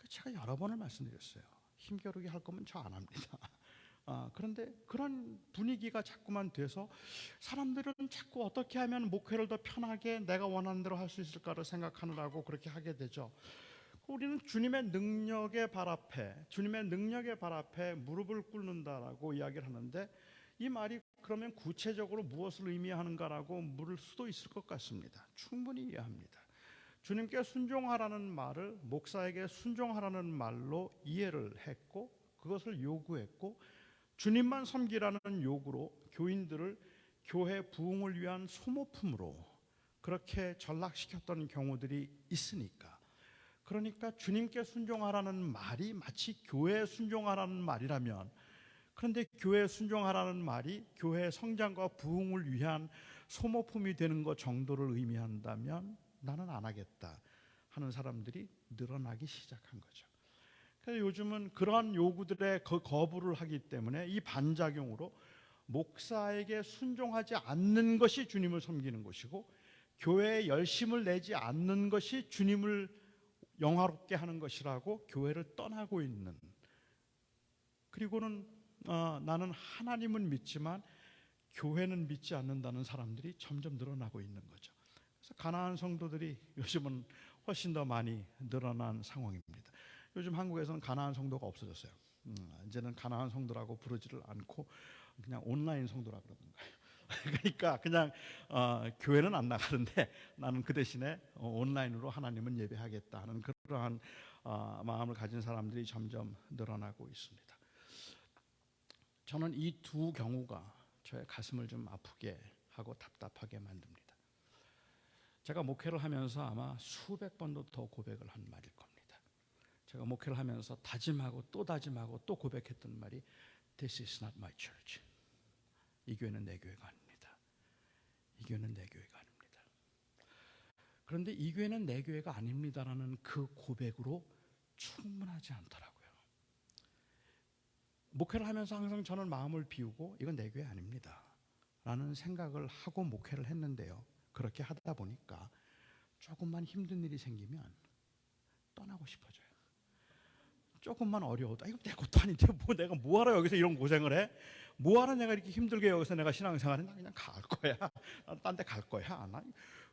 제가 여러 번을 말씀드렸어요. 힘겨루기 할 거면 저 안 합니다. 그런데 그런 분위기가 자꾸만 돼서 사람들은 자꾸 어떻게 하면 목회를 더 편하게 내가 원하는 대로 할 수 있을까를 생각하느라고 그렇게 하게 되죠. 우리는 주님의 능력의 발 앞에 무릎을 꿇는다라고 이야기를 하는데, 이 말이 그러면 구체적으로 무엇을 의미하는가라고 물을 수도 있을 것 같습니다. 충분히 이해합니다. 주님께 순종하라는 말을 목사에게 순종하라는 말로 이해를 했고, 그것을 요구했고, 주님만 섬기라는 요구로 교인들을 교회 부흥을 위한 소모품으로 그렇게 전락시켰던 경우들이 있으니까, 그러니까 주님께 순종하라는 말이 마치 교회에 순종하라는 말이라면, 그런데 교회에 순종하라는 말이 교회의 성장과 부흥을 위한 소모품이 되는 것 정도를 의미한다면 나는 안 하겠다 하는 사람들이 늘어나기 시작한 거죠. 그래서 요즘은 그러한 요구들에 거부를 하기 때문에 이 반작용으로 목사에게 순종하지 않는 것이 주님을 섬기는 것이고, 교회에 열심을 내지 않는 것이 주님을 영화롭게 하는 것이라고 교회를 떠나고 있는, 그리고는 나는 하나님은 믿지만 교회는 믿지 않는다는 사람들이 점점 늘어나고 있는 거죠. 그래서 가난한 성도들이 요즘은 훨씬 더 많이 늘어난 상황입니다. 요즘 한국에서는 가난한 성도가 없어졌어요. 이제는 가난한 성도라고 부르지를 않고 그냥 온라인 성도라고 그러는 거예요. 그러니까 그냥 교회는 안 나가는데 나는 그 대신에 온라인으로 하나님은 예배하겠다 하는 그러한 마음을 가진 사람들이 점점 늘어나고 있습니다. 저는 이 두 경우가 저의 가슴을 좀 아프게 하고 답답하게 만듭니다. 제가 목회를 하면서 아마 수백 번도 더 고백을 한 말일 겁니다. 제가 목회를 하면서 다짐하고 또 고백했던 말이 This is not my church. 이 교회는 내 교회가 아닙니다. 이 교회는 내 교회가 아닙니다. 그런데 이 교회는 내 교회가 아닙니다라는 그 고백으로 충분하지 않더라고요. 목회를 하면서 항상 저는 마음을 비우고 이건 내 교회 아닙니다 라는 생각을 하고 목회를 했는데요, 그렇게 하다 보니까 조금만 힘든 일이 생기면 떠나고 싶어져요. 조금만 어려워도 이거 내 것도 아닌데 내가 뭐하러 여기서 이런 고생을 해? 뭐하러 내가 이렇게 힘들게 여기서 내가 신앙생활을 해? 나 그냥 갈 거야. 딴 데 갈 거야.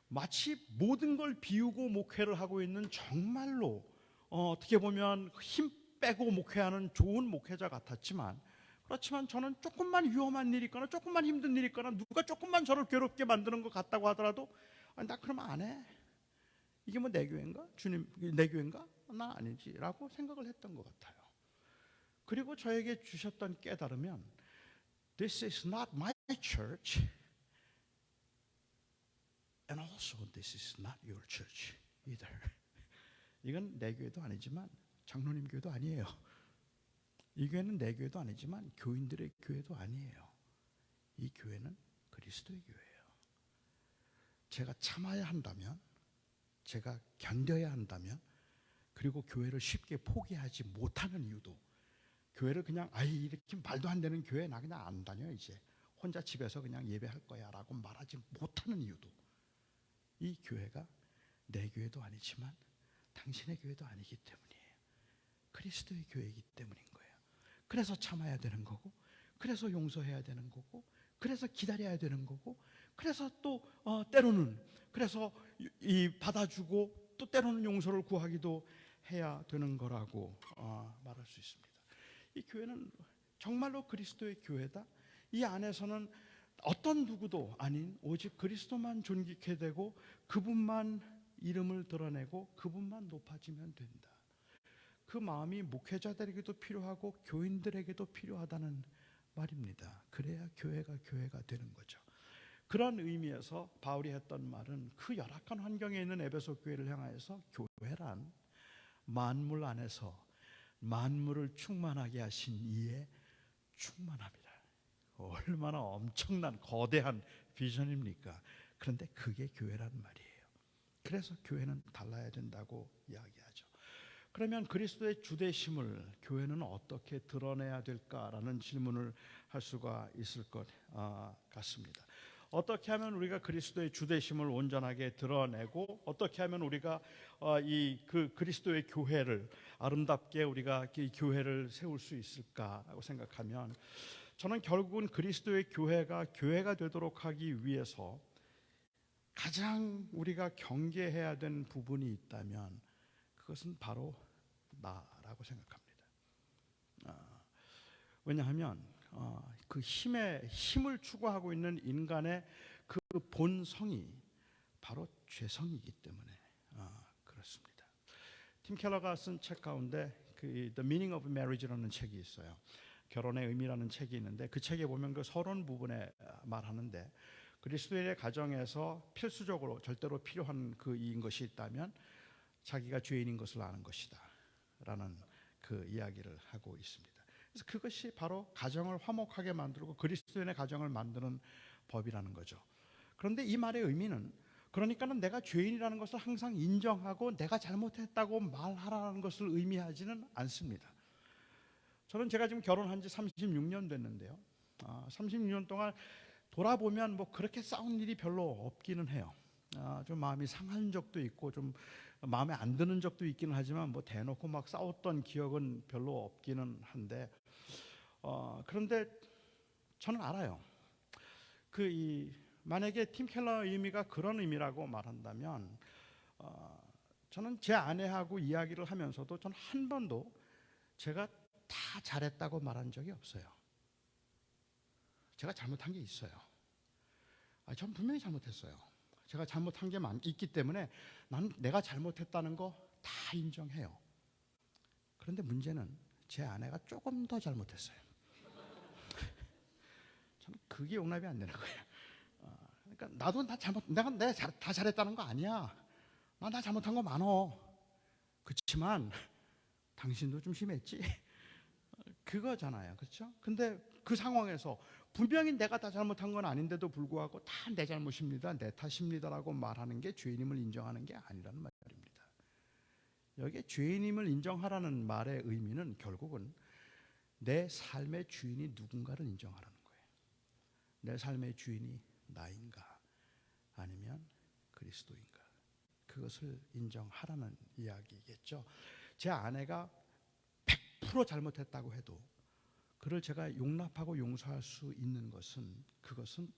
마치 모든 걸 비우고 목회를 하고 있는, 정말로 어떻게 보면 힘 빼고 목회하는 좋은 목회자 같았지만, 그렇지만 저는 조금만 위험한 일이 있거나 조금만 힘든 일이 있거나 누가 조금만 저를 괴롭게 만드는 것 같다고 하더라도 나 그러면 안 해. 이게 뭐 내 교회인가? 주님 내 교회인가? 나 아니지라고 생각을 했던 것 같아요. 그리고 저에게 주셨던 깨달으면 This is not my church and also this is not your church either. 이건 내 교회도 아니지만 장로님 교회도 아니에요. 이 교회는 내 교회도 아니지만 교인들의 교회도 아니에요. 이 교회는 그리스도의 교회예요. 제가 참아야 한다면, 제가 견뎌야 한다면, 그리고 교회를 쉽게 포기하지 못하는 이유도, 교회를 그냥 이렇게 말도 안 되는 교회 나 그냥 안 다녀, 이제 혼자 집에서 그냥 예배할 거야 라고 말하지 못하는 이유도, 이 교회가 내 교회도 아니지만 당신의 교회도 아니기 때문이에요. 그리스도의 교회이기 때문인 거예요. 그래서 참아야 되는 거고, 그래서 용서해야 되는 거고, 그래서 기다려야 되는 거고, 그래서 또 때로는 그래서 받아주고 또 때로는 용서를 구하기도 해야 되는 거라고 말할 수 있습니다. 이 교회는 정말로 그리스도의 교회다. 이 안에서는 어떤 누구도 아닌 오직 그리스도만 존귀케 되고 그분만 이름을 드러내고 그분만 높아지면 된다. 그 마음이 목회자들에게도 필요하고 교인들에게도 필요하다는 말입니다. 그래야 교회가 되는 거죠. 그런 의미에서 바울이 했던 말은 그 열악한 환경에 있는 에베소 교회를 향하여서 교회란 만물 안에서 만물을 충만하게 하신 이의 충만합니다. 얼마나 엄청난 거대한 비전입니까? 그런데 그게 교회란 말이에요. 그래서 교회는 달라야 된다고 이야기하죠. 그러면 그리스도의 주되심을 교회는 어떻게 드러내야 될까라는 질문을 할 수가 있을 것 같습니다. 어떻게 하면 우리가 그리스도의 주되심을 온전하게 드러내고 어떻게 하면 우리가 이 그리스도의 교회를 아름답게 우리가 이 교회를 세울 수 있을까라고 생각하면 저는 결국은 그리스도의 교회가 되도록 하기 위해서 가장 우리가 경계해야 되는 부분이 있다면 그것은 바로 나라고 생각합니다. 왜냐하면 그 힘을 추구하고 있는 인간의 그 본성이 바로 죄성이기 때문에 그렇습니다. 팀 켈러가 쓴 책 가운데 The Meaning of Marriage라는 책이 있어요. 결혼의 의미라는 책이 있는데 그 책에 보면 그 서론 부분에 말하는데 그리스도인의 가정에서 필수적으로 절대로 필요한 그인 것이 있다면 자기가 죄인인 것을 아는 것이다 라는 그 이야기를 하고 있습니다. 그래서 그것이 바로 가정을 화목하게 만들고 그리스도인의 가정을 만드는 법이라는 거죠. 그런데 이 말의 의미는 그러니까는 내가 죄인이라는 것을 항상 인정하고 내가 잘못했다고 말하라는 것을 의미하지는 않습니다. 저는 제가 지금 결혼한 지 36년 됐는데요. 36년 동안 돌아보면 뭐 그렇게 싸운 일이 별로 없기는 해요. 좀 마음이 상한 적도 있고 좀 마음에 안 드는 적도 있기는 하지만 뭐 대놓고 막 싸웠던 기억은 별로 없기는 한데 그런데 저는 알아요. 만약에 팀 켈러의 의미가 그런 의미라고 말한다면 저는 제 아내하고 이야기를 하면서도 저는 한 번도 제가 다 잘했다고 말한 적이 없어요. 제가 잘못한 게 있어요. 전 분명히 잘못했어요. 제가 잘못한 게 있기 때문에 난 내가 잘못했다는 거 다 인정해요. 그런데 문제는 제 아내가 조금 더 잘못했어요. 저는 그게 용납이 안 되는 거예요. 그러니까 나도 내가 다 잘했다는 거 아니야. 나 잘못한 거 많어. 그렇지만 당신도 좀 심했지. 그거잖아요, 그렇죠? 근데 그 상황에서 분명히 내가 다 잘못한 건 아닌데도 불구하고 다 내 잘못입니다, 내 탓입니다라고 말하는 게 죄인임을 인정하는 게 아니라는 말입니다. 여기에 죄인임을 인정하라는 말의 의미는 결국은 내 삶의 주인이 누군가를 인정하라는 거예요. 내 삶의 주인이 나인가 아니면 그리스도인가, 그것을 인정하라는 이야기겠죠. 제 아내가 100% 잘못했다고 해도 그를 제가 용납하고 용서할 수 있는 것은 그것은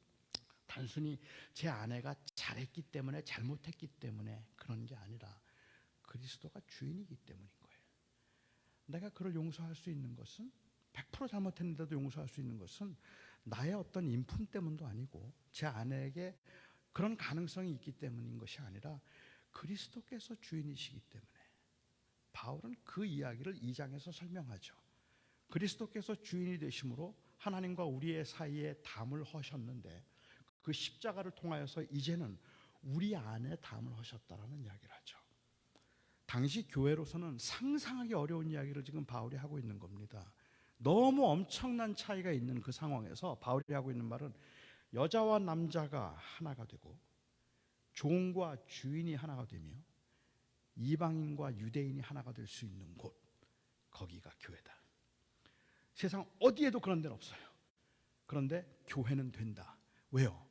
단순히 제 아내가 잘했기 때문에 잘못했기 때문에 그런 게 아니라 그리스도가 주인이기 때문인 거예요. 내가 그를 용서할 수 있는 것은 100% 잘못했는데도 용서할 수 있는 것은 나의 어떤 인품 때문도 아니고 제 아내에게 그런 가능성이 있기 때문인 것이 아니라 그리스도께서 주인이시기 때문에 바울은 그 이야기를 2장에서 설명하죠. 그리스도께서 주인이 되심으로 하나님과 우리의 사이에 담을 허셨는데 그 십자가를 통하여서 이제는 우리 안에 담을 허셨다라는 이야기를 하죠. 당시 교회로서는 상상하기 어려운 이야기를 지금 바울이 하고 있는 겁니다. 너무 엄청난 차이가 있는 그 상황에서 바울이 하고 있는 말은 여자와 남자가 하나가 되고 종과 주인이 하나가 되며 이방인과 유대인이 하나가 될 수 있는 곳, 거기가 교회다. 세상 어디에도 그런 데는 없어요. 그런데 교회는 된다. 왜요?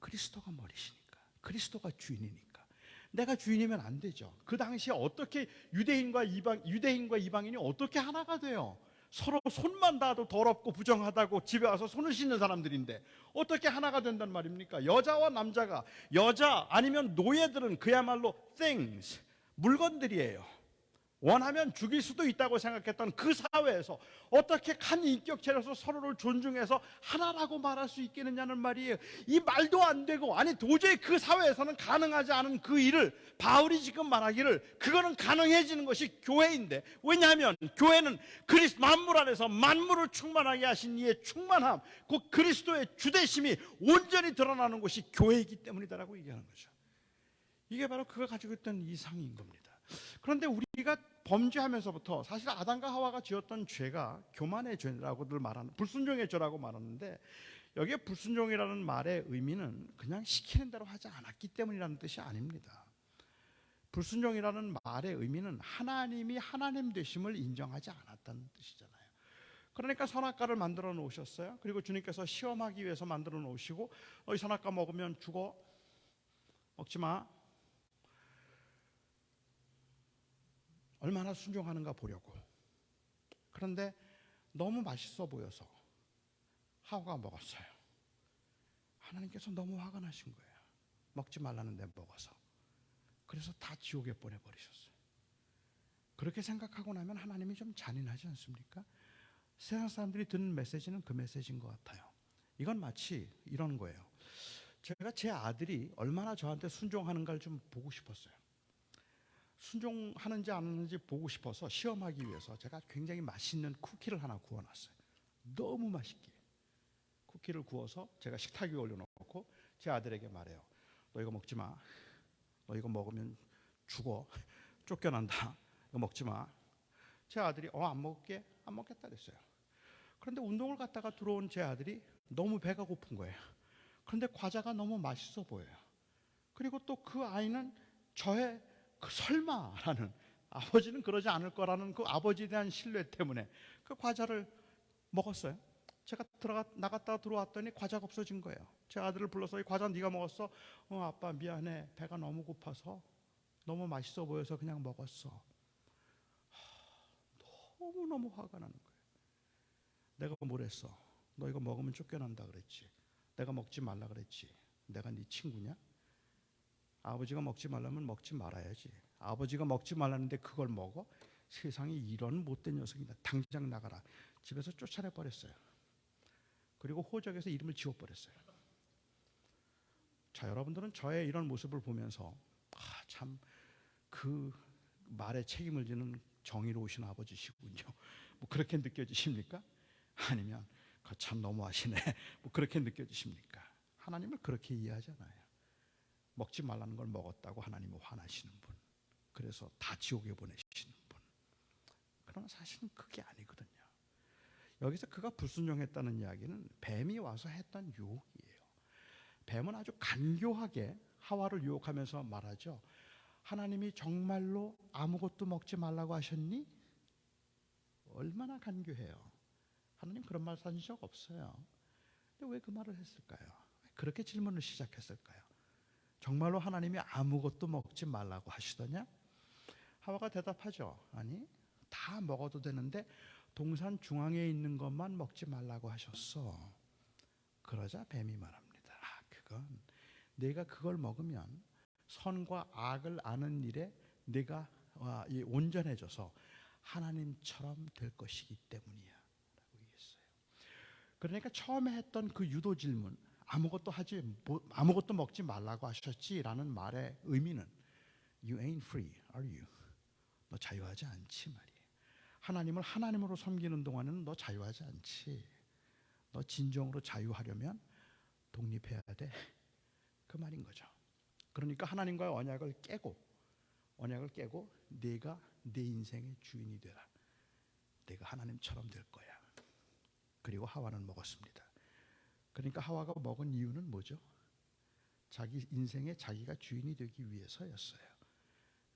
그리스도가 머리시니까, 그리스도가 주인이니까. 내가 주인이면 안 되죠. 그 당시에 어떻게 유대인과 이방인이 어떻게 하나가 돼요? 서로 손만 닿아도 더럽고 부정하다고 집에 와서 손을 씻는 사람들인데 어떻게 하나가 된단 말입니까? 여자와 남자가, 여자 아니면 노예들은 그야말로 things, 물건들이에요. 원하면 죽일 수도 있다고 생각했던 그 사회에서 어떻게 한 인격체로서 서로를 존중해서 하나라고 말할 수 있겠느냐는 말이에요. 이 말도 안 되고, 아니 도저히 그 사회에서는 가능하지 않은 그 일을 바울이 지금 말하기를 그거는 가능해지는 것이 교회인데, 왜냐하면 교회는 만물 안에서 만물을 충만하게 하신 이의 충만함, 그 그리스도의 주되심이 온전히 드러나는 것이 교회이기 때문이다라고 얘기하는 거죠. 이게 바로 그가 가지고 있던 이상인 겁니다. 그런데 우리가 범죄하면서부터 사실 아담과 하와가 지었던 죄가 교만의 죄라고들 말하는, 불순종의 죄라고 말하는데, 여기에 불순종이라는 말의 의미는 그냥 시키는 대로 하지 않았기 때문이라는 뜻이 아닙니다. 불순종이라는 말의 의미는 하나님이 하나님 되심을 인정하지 않았다는 뜻이잖아요. 그러니까 선악과를 만들어 놓으셨어요. 그리고 주님께서 시험하기 위해서 만들어 놓으시고 이 선악과 먹으면 죽어, 먹지 마. 얼마나 순종하는가 보려고. 그런데 너무 맛있어 보여서 하와가 먹었어요. 하나님께서 너무 화가 나신 거예요. 먹지 말라는데 먹어서. 그래서 다 지옥에 보내버리셨어요. 그렇게 생각하고 나면 하나님이 좀 잔인하지 않습니까? 세상 사람들이 듣는 메시지는 그 메시지인 것 같아요. 이건 마치 이런 거예요. 제가 제 아들이 얼마나 저한테 순종하는가를 좀 보고 싶었어요. 순종하는지 안 하는지 보고 싶어서 시험하기 위해서 제가 굉장히 맛있는 쿠키를 하나 구워놨어요. 너무 맛있게 쿠키를 구워서 제가 식탁 위에 올려놓고 제 아들에게 말해요. 너 이거 먹지 마. 너 이거 먹으면 죽어. 쫓겨난다. 이거 먹지 마. 제 아들이 안 먹을게. 안 먹겠다 그랬어요. 그런데 운동을 갔다가 들어온 제 아들이 너무 배가 고픈 거예요. 그런데 과자가 너무 맛있어 보여요. 그리고 또 그 아이는 저의 그 설마라는, 아버지는 그러지 않을 거라는 그 아버지에 대한 신뢰 때문에 그 과자를 먹었어요. 제가 나갔다가 들어왔더니 과자가 없어진 거예요. 제 아들을 불러서 이 과자 네가 먹었어? 아빠 미안해. 배가 너무 고파서 너무 맛있어 보여서 그냥 먹었어. 너무너무 화가 나는 거예요. 내가 뭘 했어? 너 이거 먹으면 쫓겨난다 그랬지. 내가 먹지 말라 그랬지. 내가 네 친구냐? 아버지가 먹지 말라면 먹지 말아야지. 아버지가 먹지 말라는데 그걸 먹어? 세상에 이런 못된 녀석이다. 당장 나가라. 집에서 쫓아내버렸어요. 그리고 호적에서 이름을 지워버렸어요. 자, 여러분들은 저의 이런 모습을 보면서 참 그 말에 책임을 지는 정의로우신 아버지시군요. 뭐 그렇게 느껴지십니까? 아니면 참 너무하시네. 뭐 그렇게 느껴지십니까? 하나님을 그렇게 이해하잖아요. 먹지 말라는 걸 먹었다고 하나님은 화나시는 분. 그래서 다 지옥에 보내시는 분. 그러나 사실은 그게 아니거든요. 여기서 그가 불순종했다는 이야기는 뱀이 와서 했던 유혹이에요. 뱀은 아주 간교하게 하와를 유혹하면서 말하죠. 하나님이 정말로 아무것도 먹지 말라고 하셨니? 얼마나 간교해요. 하나님 그런 말 하신 적 없어요. 근데 왜 그 말을 했을까요? 그렇게 질문을 시작했을까요? 정말로 하나님이 아무것도 먹지 말라고 하시더냐? 하와가 대답하죠. 아니, 다 먹어도 되는데 동산 중앙에 있는 것만 먹지 말라고 하셨어. 그러자 뱀이 말합니다. 그건 내가 그걸 먹으면 선과 악을 아는 일에 내가 온전해져서 하나님처럼 될 것이기 때문이야 라고 얘기했어요. 그러니까 처음에 했던 그 유도 질문, 아무것도 먹지 말라고 하셨지라는 말의 의미는 You ain't free, are you? 너 자유하지 않지 말이에요. 하나님을 하나님으로 섬기는 동안은 너 자유하지 않지. 너 진정으로 자유하려면 독립해야 돼. 그 말인 거죠. 그러니까 하나님과의 언약을 깨고 내가 내 인생의 주인이 되라. 내가 하나님처럼 될 거야. 그리고 하와는 먹었습니다. 그러니까 하와가 먹은 이유는 뭐죠? 자기 인생에 자기가 주인이 되기 위해서였어요.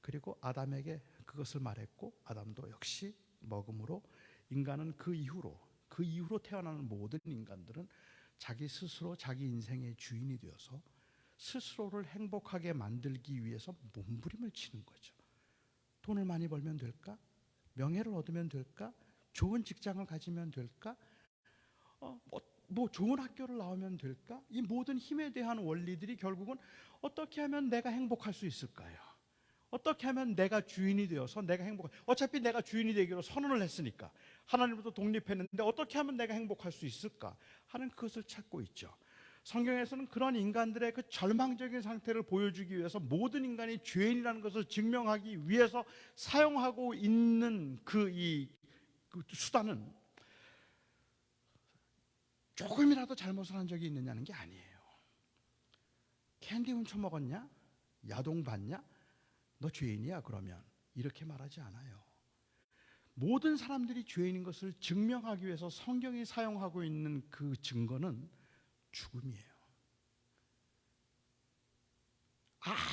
그리고 아담에게 그것을 말했고 아담도 역시 먹음으로 인간은 그 이후로 태어나는 모든 인간들은 자기 스스로 자기 인생의 주인이 되어서 스스로를 행복하게 만들기 위해서 몸부림을 치는 거죠. 돈을 많이 벌면 될까? 명예를 얻으면 될까? 좋은 직장을 가지면 될까? 뭐 좋은 학교를 나오면 될까? 이 모든 힘에 대한 원리들이 결국은 어떻게 하면 내가 행복할 수 있을까요? 어떻게 하면 내가 주인이 되어서 내가 어차피 내가 주인이 되기로 선언을 했으니까 하나님으로부터 독립했는데 어떻게 하면 내가 행복할 수 있을까 하는 그것을 찾고 있죠. 성경에서는 그런 인간들의 그 절망적인 상태를 보여주기 위해서 모든 인간이 죄인이라는 것을 증명하기 위해서 사용하고 있는 그 수단은 조금이라도 잘못을 한 적이 있느냐는 게 아니에요. 캔디 훔쳐 먹었냐? 야동 봤냐? 너 죄인이야 그러면 이렇게 말하지 않아요. 모든 사람들이 죄인인 것을 증명하기 위해서 성경이 사용하고 있는 그 증거는 죽음이에요.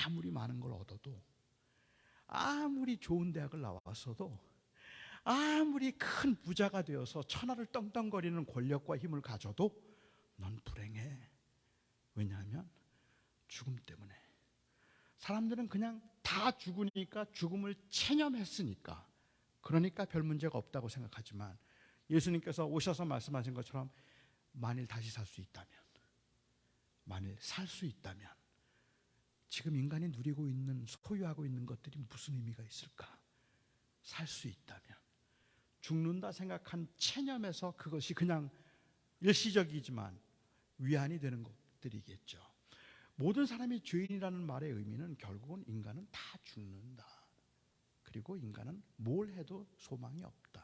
아무리 많은 걸 얻어도 아무리 좋은 대학을 나왔어도, 아무리 큰 부자가 되어서 천하를 떵떵거리는 권력과 힘을 가져도 넌 불행해. 왜냐하면 죽음 때문에. 사람들은 그냥 다 죽으니까, 죽음을 체념했으니까, 그러니까 별 문제가 없다고 생각하지만, 예수님께서 오셔서 말씀하신 것처럼 만일 다시 살 수 있다면, 만일 살 수 있다면 지금 인간이 누리고 있는, 소유하고 있는 것들이 무슨 의미가 있을까? 살 수 있다면, 죽는다 생각한 체념에서 그것이 그냥 일시적이지만 위안이 되는 것들이겠죠. 모든 사람이 죄인이라는 말의 의미는 결국은 인간은 다 죽는다. 그리고 인간은 뭘 해도 소망이 없다.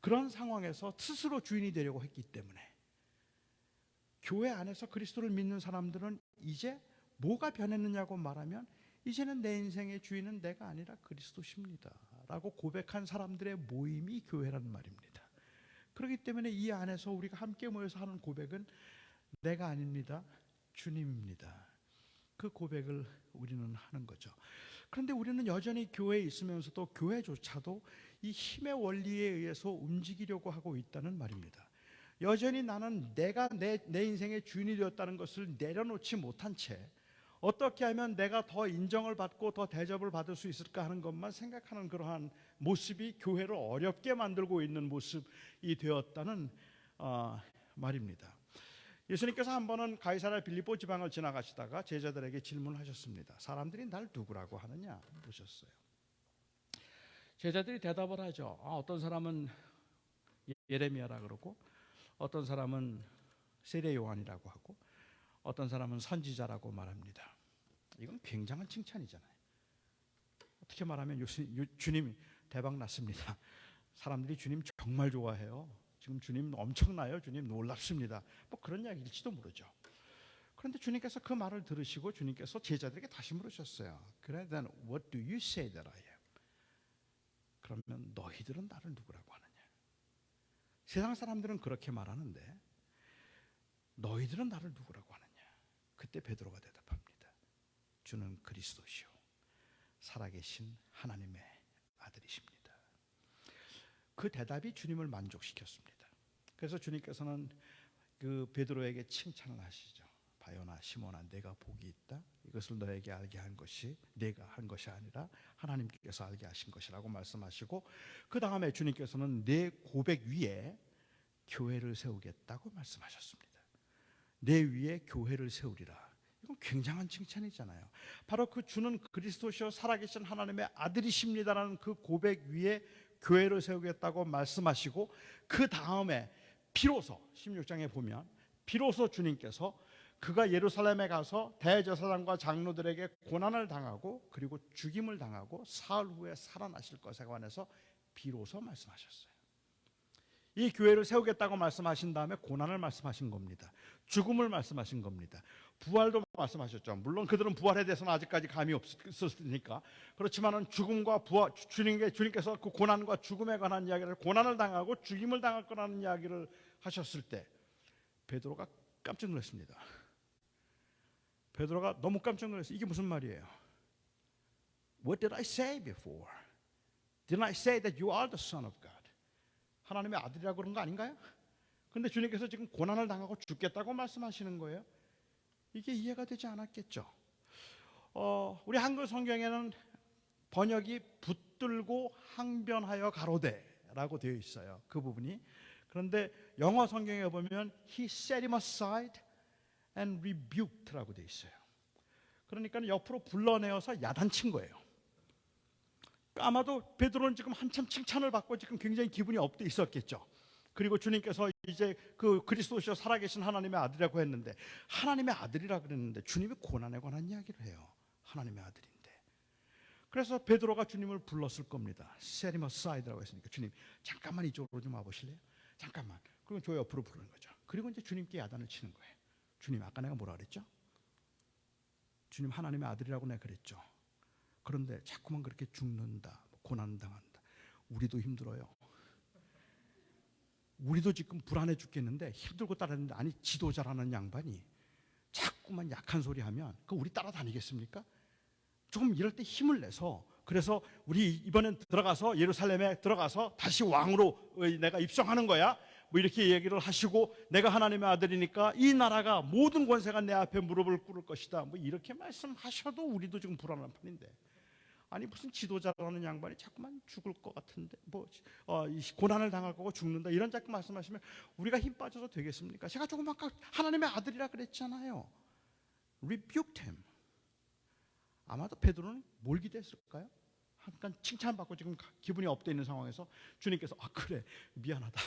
그런 상황에서 스스로 주인이 되려고 했기 때문에 교회 안에서 그리스도를 믿는 사람들은 이제 뭐가 변했느냐고 말하면, 이제는 내 인생의 주인은 내가 아니라 그리스도십니다 라고 고백한 사람들의 모임이 교회라는 말입니다. 그렇기 때문에 이 안에서 우리가 함께 모여서 하는 고백은 내가 아닙니다, 주님입니다. 그 고백을 우리는 하는 거죠. 그런데 우리는 여전히 교회에 있으면서도 교회조차도 이 힘의 원리에 의해서 움직이려고 하고 있다는 말입니다. 여전히 나는 내가 내 인생의 주인이 되었다는 것을 내려놓지 못한 채 어떻게 하면 내가 더 인정을 받고 더 대접을 받을 수 있을까 하는 것만 생각하는 그러한 모습이 교회를 어렵게 만들고 있는 모습이 되었다는 말입니다. 예수님께서 한 번은 가이사랴 빌립보 지방을 지나가시다가 제자들에게 질문하셨습니다. 사람들이 날 누구라고 하느냐 물으셨어요. 제자들이 대답을 하죠. 어떤 사람은 예레미야라 그러고, 어떤 사람은 세례 요한이라고 하고, 어떤 사람은 선지자라고 말합니다. 이건 굉장한 칭찬이잖아요. 어떻게 말하면 주님 대박 났습니다. 사람들이 주님 정말 좋아해요. 지금 주님 엄청나요. 주님 놀랍습니다. 뭐 그런 이야기일지도 모르죠. 그런데 주님께서 그 말을 들으시고 주님께서 제자들에게 다시 물으셨어요. 그래, then what do you say that I am? 그러면 너희들은 나를 누구라고 하느냐? 세상 사람들은 그렇게 말하는데 너희들은 나를 누구라고 하느냐? 그때 베드로가 대답합니다. 주는 그리스도시요 살아계신 하나님의 아들이십니다. 그 대답이 주님을 만족시켰습니다. 그래서 주님께서는 그 베드로에게 칭찬을 하시죠. 바요나 시몬아, 내가 복이 있다. 이것을 너에게 알게 한 것이 내가 한 것이 아니라 하나님께서 알게 하신 것이라고 말씀하시고, 그 다음에 주님께서는 내 고백 위에 교회를 세우겠다고 말씀하셨습니다. 내 위에 교회를 세우리라. 이건 굉장한 칭찬이잖아요. 바로 그 주는 그리스도시요 살아계신 하나님의 아들이십니다라는 그 고백 위에 교회를 세우겠다고 말씀하시고, 그 다음에 비로소 16장에 보면 비로소 주님께서 그가 예루살렘에 가서 대제사장과 장로들에게 고난을 당하고 그리고 죽임을 당하고 사흘 후에 살아나실 것에 관해서 비로소 말씀하셨어요. 이 교회를 세우겠다고 말씀하신 다음에 고난을 말씀하신 겁니다. 죽음을 말씀하신 겁니다. 부활도 말씀하셨죠. 물론 그들은 부활에 대해서는 아직까지 감이 없었으니까. 그렇지만은 죽음과 부활, 주님께서 그 고난과 죽음에 관한 이야기를, 고난을 당하고 죽임을 당할 거라는 이야기를 하셨을 때 베드로가 깜짝 놀랐습니다. 베드로가 너무 깜짝 놀랐어요. 이게 무슨 말이에요? What did I say before? Didn't I say that you are the Son of God? 하나님의 아들이라고 그런 거 아닌가요? 그런데 주님께서 지금 고난을 당하고 죽겠다고 말씀하시는 거예요. 이게 이해가 되지 않았겠죠. 우리 한글 성경에는 번역이 붙들고 항변하여 가로되라고 되어 있어요. 그 부분이. 그런데 영어 성경에 보면 He set him aside and rebuked라고 되어 있어요. 그러니까 옆으로 불러내어서 야단친 거예요. 아마도 베드로는 지금 한참 칭찬을 받고 지금 굉장히 기분이 업돼 있었겠죠. 그리고 주님께서 이제 그 그리스도시요 살아계신 하나님의 아들이라고 했는데, 하나님의 아들이라 그랬는데 주님이 고난에 관한 이야기를 해요. 하나님의 아들인데. 그래서 베드로가 주님을 불렀을 겁니다. Set him aside라고 했으니까 주님 잠깐만 이쪽으로 좀 와보실래요? 잠깐만. 그리고 저 옆으로 부르는 거죠. 그리고 이제 주님께 야단을 치는 거예요. 주님 아까 내가 뭐라 그랬죠? 주님 하나님의 아들이라고 내가 그랬죠. 그런데 자꾸만 그렇게 죽는다, 고난당한다. 우리도 힘들어요. 우리도 지금 불안해 죽겠는데 힘들고 따랐는데, 아니 지도자라는 양반이 자꾸만 약한 소리 하면 그 우리 따라다니겠습니까? 조금 이럴 때 힘을 내서 그래서 우리 이번엔 들어가서 예루살렘에 들어가서 다시 왕으로 내가 입성하는 거야. 뭐 이렇게 얘기를 하시고 내가 하나님의 아들이니까 이 나라가 모든 권세가 내 앞에 무릎을 꿇을 것이다. 뭐 이렇게 말씀하셔도 우리도 지금 불안한 판인데, 아니 무슨 지도자라는 양반이 자꾸만 죽을 것 같은데 이 고난을 당할 거고 죽는다 이런 자꾸 말씀하시면 우리가 힘 빠져서 되겠습니까? 제가 조금 아까 하나님의 아들이라 그랬잖아요. Rebuked him. 아마도 베드로는 뭘 기대했을까요? 약간 칭찬받고 지금 기분이 업돼 있는 상황에서 주님께서 그래 미안하다,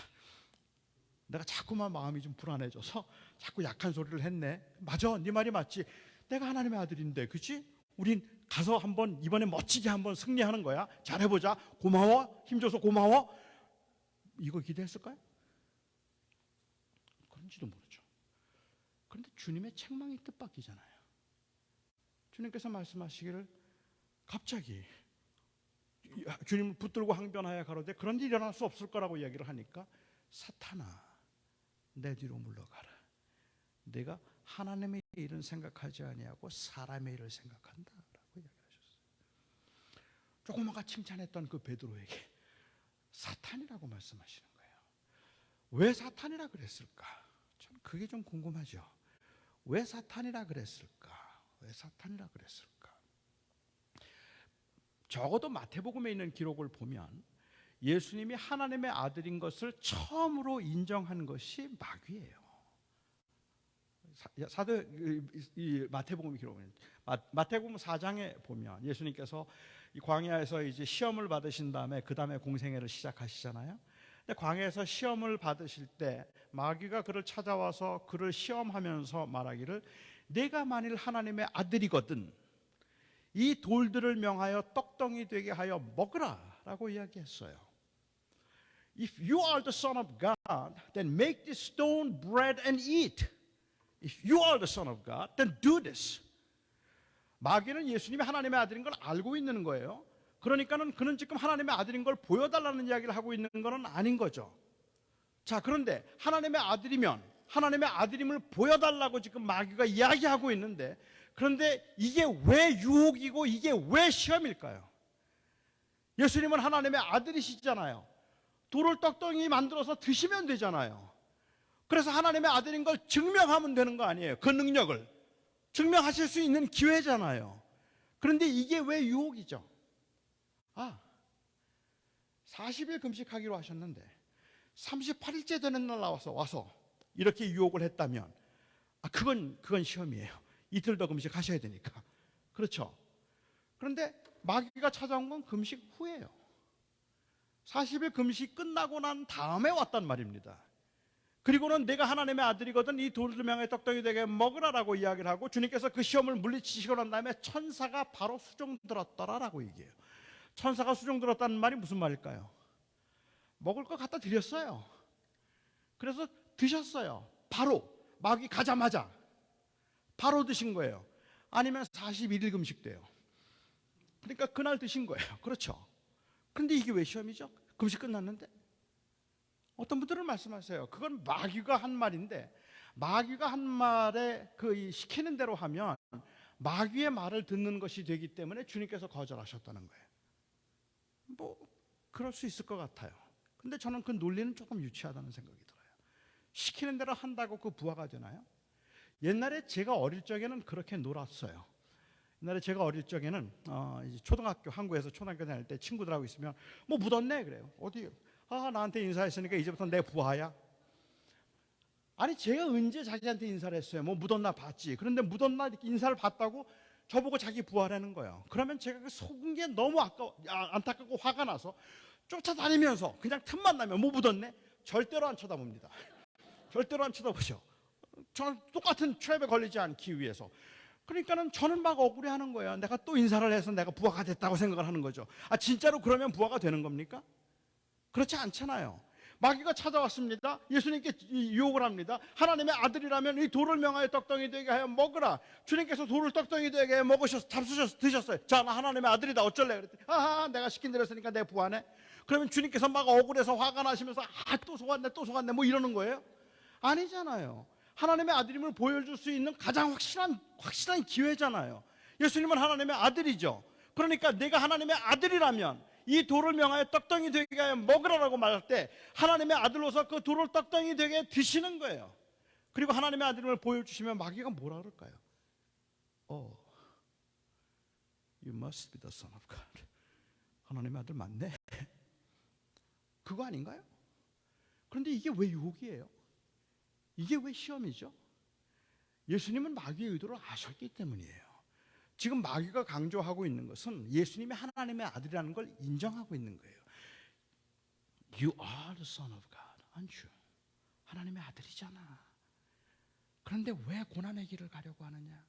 내가 자꾸만 마음이 좀 불안해져서 자꾸 약한 소리를 했네. 맞아, 네 말이 맞지. 내가 하나님의 아들인데, 그치? 우린 가서 한번 이번에 멋지게 한번 승리하는 거야. 잘해보자. 고마워. 힘줘서 고마워. 이거 기대했을까요? 그런지도 모르죠. 그런데 주님의 책망이 뜻밖이잖아요. 주님께서 말씀하시기를 갑자기 주님을 붙들고 항변하여 가로되 그런 일이 일어날 수 없을 거라고 이야기를 하니까 사탄아 내 뒤로 물러가라. 내가 하나님의 일은 생각하지 아니하고 사람의 일을 생각한다 라고 이야기하셨어요. 조그마가 칭찬했던 그 베드로에게 사탄이라고 말씀하시는 거예요. 왜 사탄이라 그랬을까? 전 그게 좀 궁금하죠. 왜 사탄이라 그랬을까? 왜 사탄이라 그랬을까? 적어도 마태복음에 있는 기록을 보면 예수님이 하나님의 아들인 것을 처음으로 인정한 것이 마귀예요. 마태복음 기록은 마태복음 4장에 보면 예수님께서 이 광야에서 이제 시험을 받으신 다음에 그 다음에 공생애를 시작하시잖아요. 근데 광야에서 시험을 받으실 때 마귀가 그를 찾아와서 그를 시험하면서 말하기를 내가 만일 하나님의 아들이거든 이 돌들을 명하여 떡덩이 되게 하여 먹으라라고 이야기했어요. If you are the son of God, then make this stone bread and eat. If you are the son of God, then do this. 마귀는 예수님이 하나님의 아들인 걸 알고 있는 거예요. 그러니까는 그는 지금 하나님의 아들인 걸 보여달라는 이야기를 하고 있는 건 아닌 거죠. 자, 그런데 하나님의 아들이면 하나님의 아들임을 보여달라고 지금 마귀가 이야기하고 있는데, 그런데 이게 왜 유혹이고 이게 왜 시험일까요? 예수님은 하나님의 아들이시잖아요. 돌을 떡덩이 만들어서 드시면 되잖아요. 그래서 하나님의 아들인 걸 증명하면 되는 거 아니에요? 그 능력을 증명하실 수 있는 기회잖아요. 그런데 이게 왜 유혹이죠? 40일 금식하기로 하셨는데 38일째 되는 날 와서 이렇게 유혹을 했다면 그건 시험이에요. 이틀 더 금식하셔야 되니까. 그렇죠? 그런데 마귀가 찾아온 건 금식 후예요. 40일 금식 끝나고 난 다음에 왔단 말입니다. 그리고는 내가 하나님의 아들이거든 이 돌을 명하여 떡덩이 되게 먹으라라고 이야기를 하고 주님께서 그 시험을 물리치시고 난 다음에 천사가 바로 수종 들었더라라고 얘기해요. 천사가 수종 들었다는 말이 무슨 말일까요? 먹을 거 갖다 드렸어요. 그래서 드셨어요. 바로 마귀 가자마자 바로 드신 거예요. 아니면 41일 금식돼요. 그러니까 그날 드신 거예요. 그렇죠? 그런데 이게 왜 시험이죠? 금식 끝났는데? 어떤 분들은 말씀하세요. 그건 마귀가 한 말인데, 마귀가 한 말에 시키는 대로 하면 마귀의 말을 듣는 것이 되기 때문에 주님께서 거절하셨다는 거예요. 그럴 수 있을 것 같아요. 근데 저는 그 논리는 조금 유치하다는 생각이 들어요. 시키는 대로 한다고 그 부하가 되나요? 옛날에 제가 어릴 적에는 그렇게 놀았어요. 옛날에 제가 어릴 적에는 이제 초등학교, 한국에서 초등학교 다닐 때 친구들하고 있으면 묻었네 그래요. 어디? 나한테 인사했으니까 이제부터 내 부하야. 아니 제가 언제 자기한테 인사를 했어요? 묻었나 봤지. 그런데 묻었나 이렇게 인사를 받다고 저보고 자기 부하라는 거예요. 그러면 제가 속은 게 너무 안타깝고 화가 나서 쫓아다니면서 그냥 틈만 나면 묻었네? 절대로 안 쳐다봅니다. 절대로 안 쳐다보죠. 저는 똑같은 트랩에 걸리지 않기 위해서. 그러니까는 저는 막 억울해하는 거예요. 내가 또 인사를 해서 내가 부하가 됐다고 생각을 하는 거죠. 진짜로 그러면 부하가 되는 겁니까? 그렇지 않잖아요. 마귀가 찾아왔습니다. 예수님께 유혹을 합니다. 하나님의 아들이라면 이 돌을 명하여 떡덩이 되게 하여 먹으라. 주님께서 돌을 떡덩이 되게 하여 먹으셔서 잡수셔서 드셨어요. 자, 나 하나님의 아들이다. 어쩔래? 그랬더니 내가 시킨 대로 했으니까 내 부하네. 그러면 주님께서 막 억울해서 화가 나시면서 또 속았네 이러는 거예요? 아니잖아요. 하나님의 아들임을 보여줄 수 있는 가장 확실한 기회잖아요. 예수님은 하나님의 아들이죠. 그러니까 내가 하나님의 아들이라면 이 돌을 명하여 떡덩이 되게 하여 먹으라라고 말할 때 하나님의 아들로서 그 돌을 떡덩이 되게 드시는 거예요. 그리고 하나님의 아들을 보여주시면 마귀가 뭐라 그럴까요? Oh, you must be the son of God. 하나님의 아들 맞네. 그거 아닌가요? 그런데 이게 왜 유혹이에요? 이게 왜 시험이죠? 예수님은 마귀의 의도를 아셨기 때문이에요. 지금 마귀가 강조하고 있는 것은 예수님이 하나님의 아들이라는 걸 인정하고 있는 거예요. You are the son of God, aren't you? 하나님의 아들이잖아. 그런데 왜 고난의 길을 가려고 하느냐?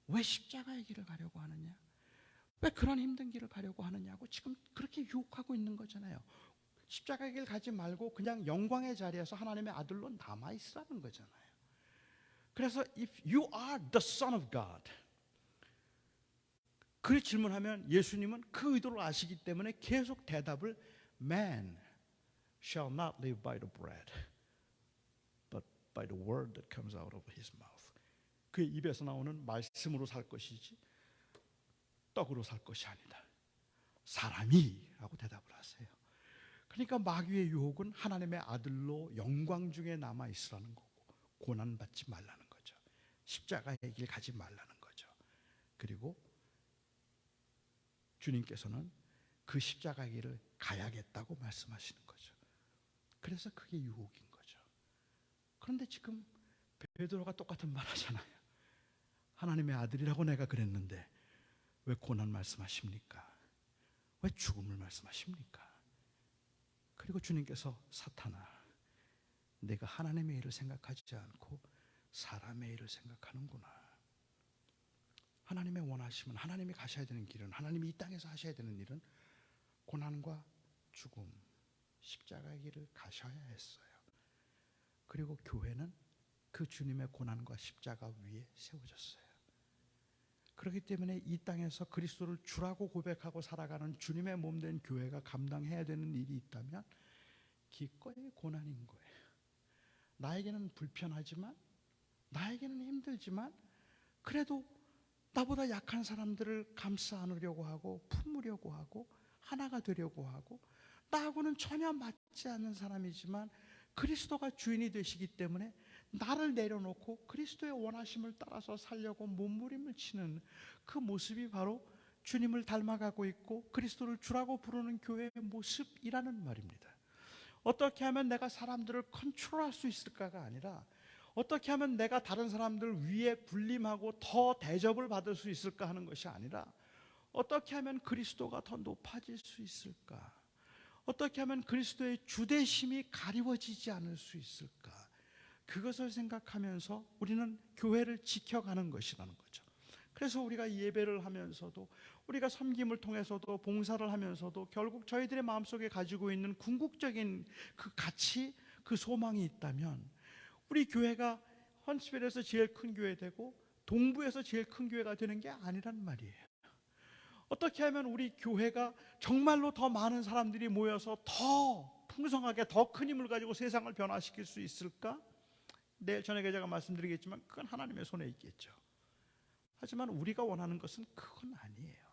왜 십자가의 길을 가려고 하느냐? 왜 그런 힘든 길을 가려고 하느냐고 지금 그렇게 유혹하고 있는 거잖아요. 십자가의 길 가지 말고 그냥 영광의 자리에서 하나님의 아들로 남아있으라는 거잖아요. 그래서 if you are the son of God, 그 질문하면 예수님은 그 의도를 아시기 때문에 계속 대답을 Man shall not live by the bread but by the word that comes out of his mouth. 그의 입에서 나오는 말씀으로 살 것이지 떡으로 살 것이 아니다. 사람이라고 대답을 하세요. 그러니까 마귀의 유혹은 하나님의 아들로 영광 중에 남아 있으라는 거고 고난받지 말라는 거죠. 십자가의 길 가지 말라는 거죠. 그리고 주님께서는 그 십자가 길을 가야겠다고 말씀하시는 거죠. 그래서 그게 유혹인 거죠. 그런데 지금 베드로가 똑같은 말 하잖아요. 하나님의 아들이라고 내가 그랬는데 왜 고난 말씀하십니까? 왜 죽음을 말씀하십니까? 그리고 주님께서 사탄아, 내가 하나님의 일을 생각하지 않고 사람의 일을 생각하는구나. 하나님의 원하심은, 하나님이 가셔야 되는 길은, 하나님이 이 땅에서 하셔야 되는 일은 고난과 죽음, 십자가의 길을 가셔야 했어요. 그리고 교회는 그 주님의 고난과 십자가 위에 세워졌어요. 그렇기 때문에 이 땅에서 그리스도를 주라고 고백하고 살아가는 주님의 몸된 교회가 감당해야 되는 일이 있다면 기꺼이 고난인 거예요. 나에게는 불편하지만, 나에게는 힘들지만, 그래도 나보다 약한 사람들을 감싸 안으려고 하고 품으려고 하고 하나가 되려고 하고, 나하고는 전혀 맞지 않는 사람이지만 그리스도가 주인이 되시기 때문에 나를 내려놓고 그리스도의 원하심을 따라서 살려고 몸부림을 치는 그 모습이 바로 주님을 닮아가고 있고 그리스도를 주라고 부르는 교회의 모습이라는 말입니다. 어떻게 하면 내가 사람들을 컨트롤할 수 있을까가 아니라 어떻게 하면 내가 다른 사람들 위에 군림하고 더 대접을 받을 수 있을까 하는 것이 아니라 어떻게 하면 그리스도가 더 높아질 수 있을까? 어떻게 하면 그리스도의 주대심이 가리워지지 않을 수 있을까? 그것을 생각하면서 우리는 교회를 지켜가는 것이라는 거죠. 그래서 우리가 예배를 하면서도, 우리가 섬김을 통해서도, 봉사를 하면서도 결국 저희들의 마음속에 가지고 있는 궁극적인 그 가치, 그 소망이 있다면 우리 교회가 헌스벨에서 제일 큰 교회 되고 동부에서 제일 큰 교회가 되는 게 아니란 말이에요. 어떻게 하면 우리 교회가 정말로 더 많은 사람들이 모여서 더 풍성하게 더 큰 힘을 가지고 세상을 변화시킬 수 있을까? 내일 저녁에 제가 말씀드리겠지만 그건 하나님의 손에 있겠죠. 하지만 우리가 원하는 것은 그건 아니에요.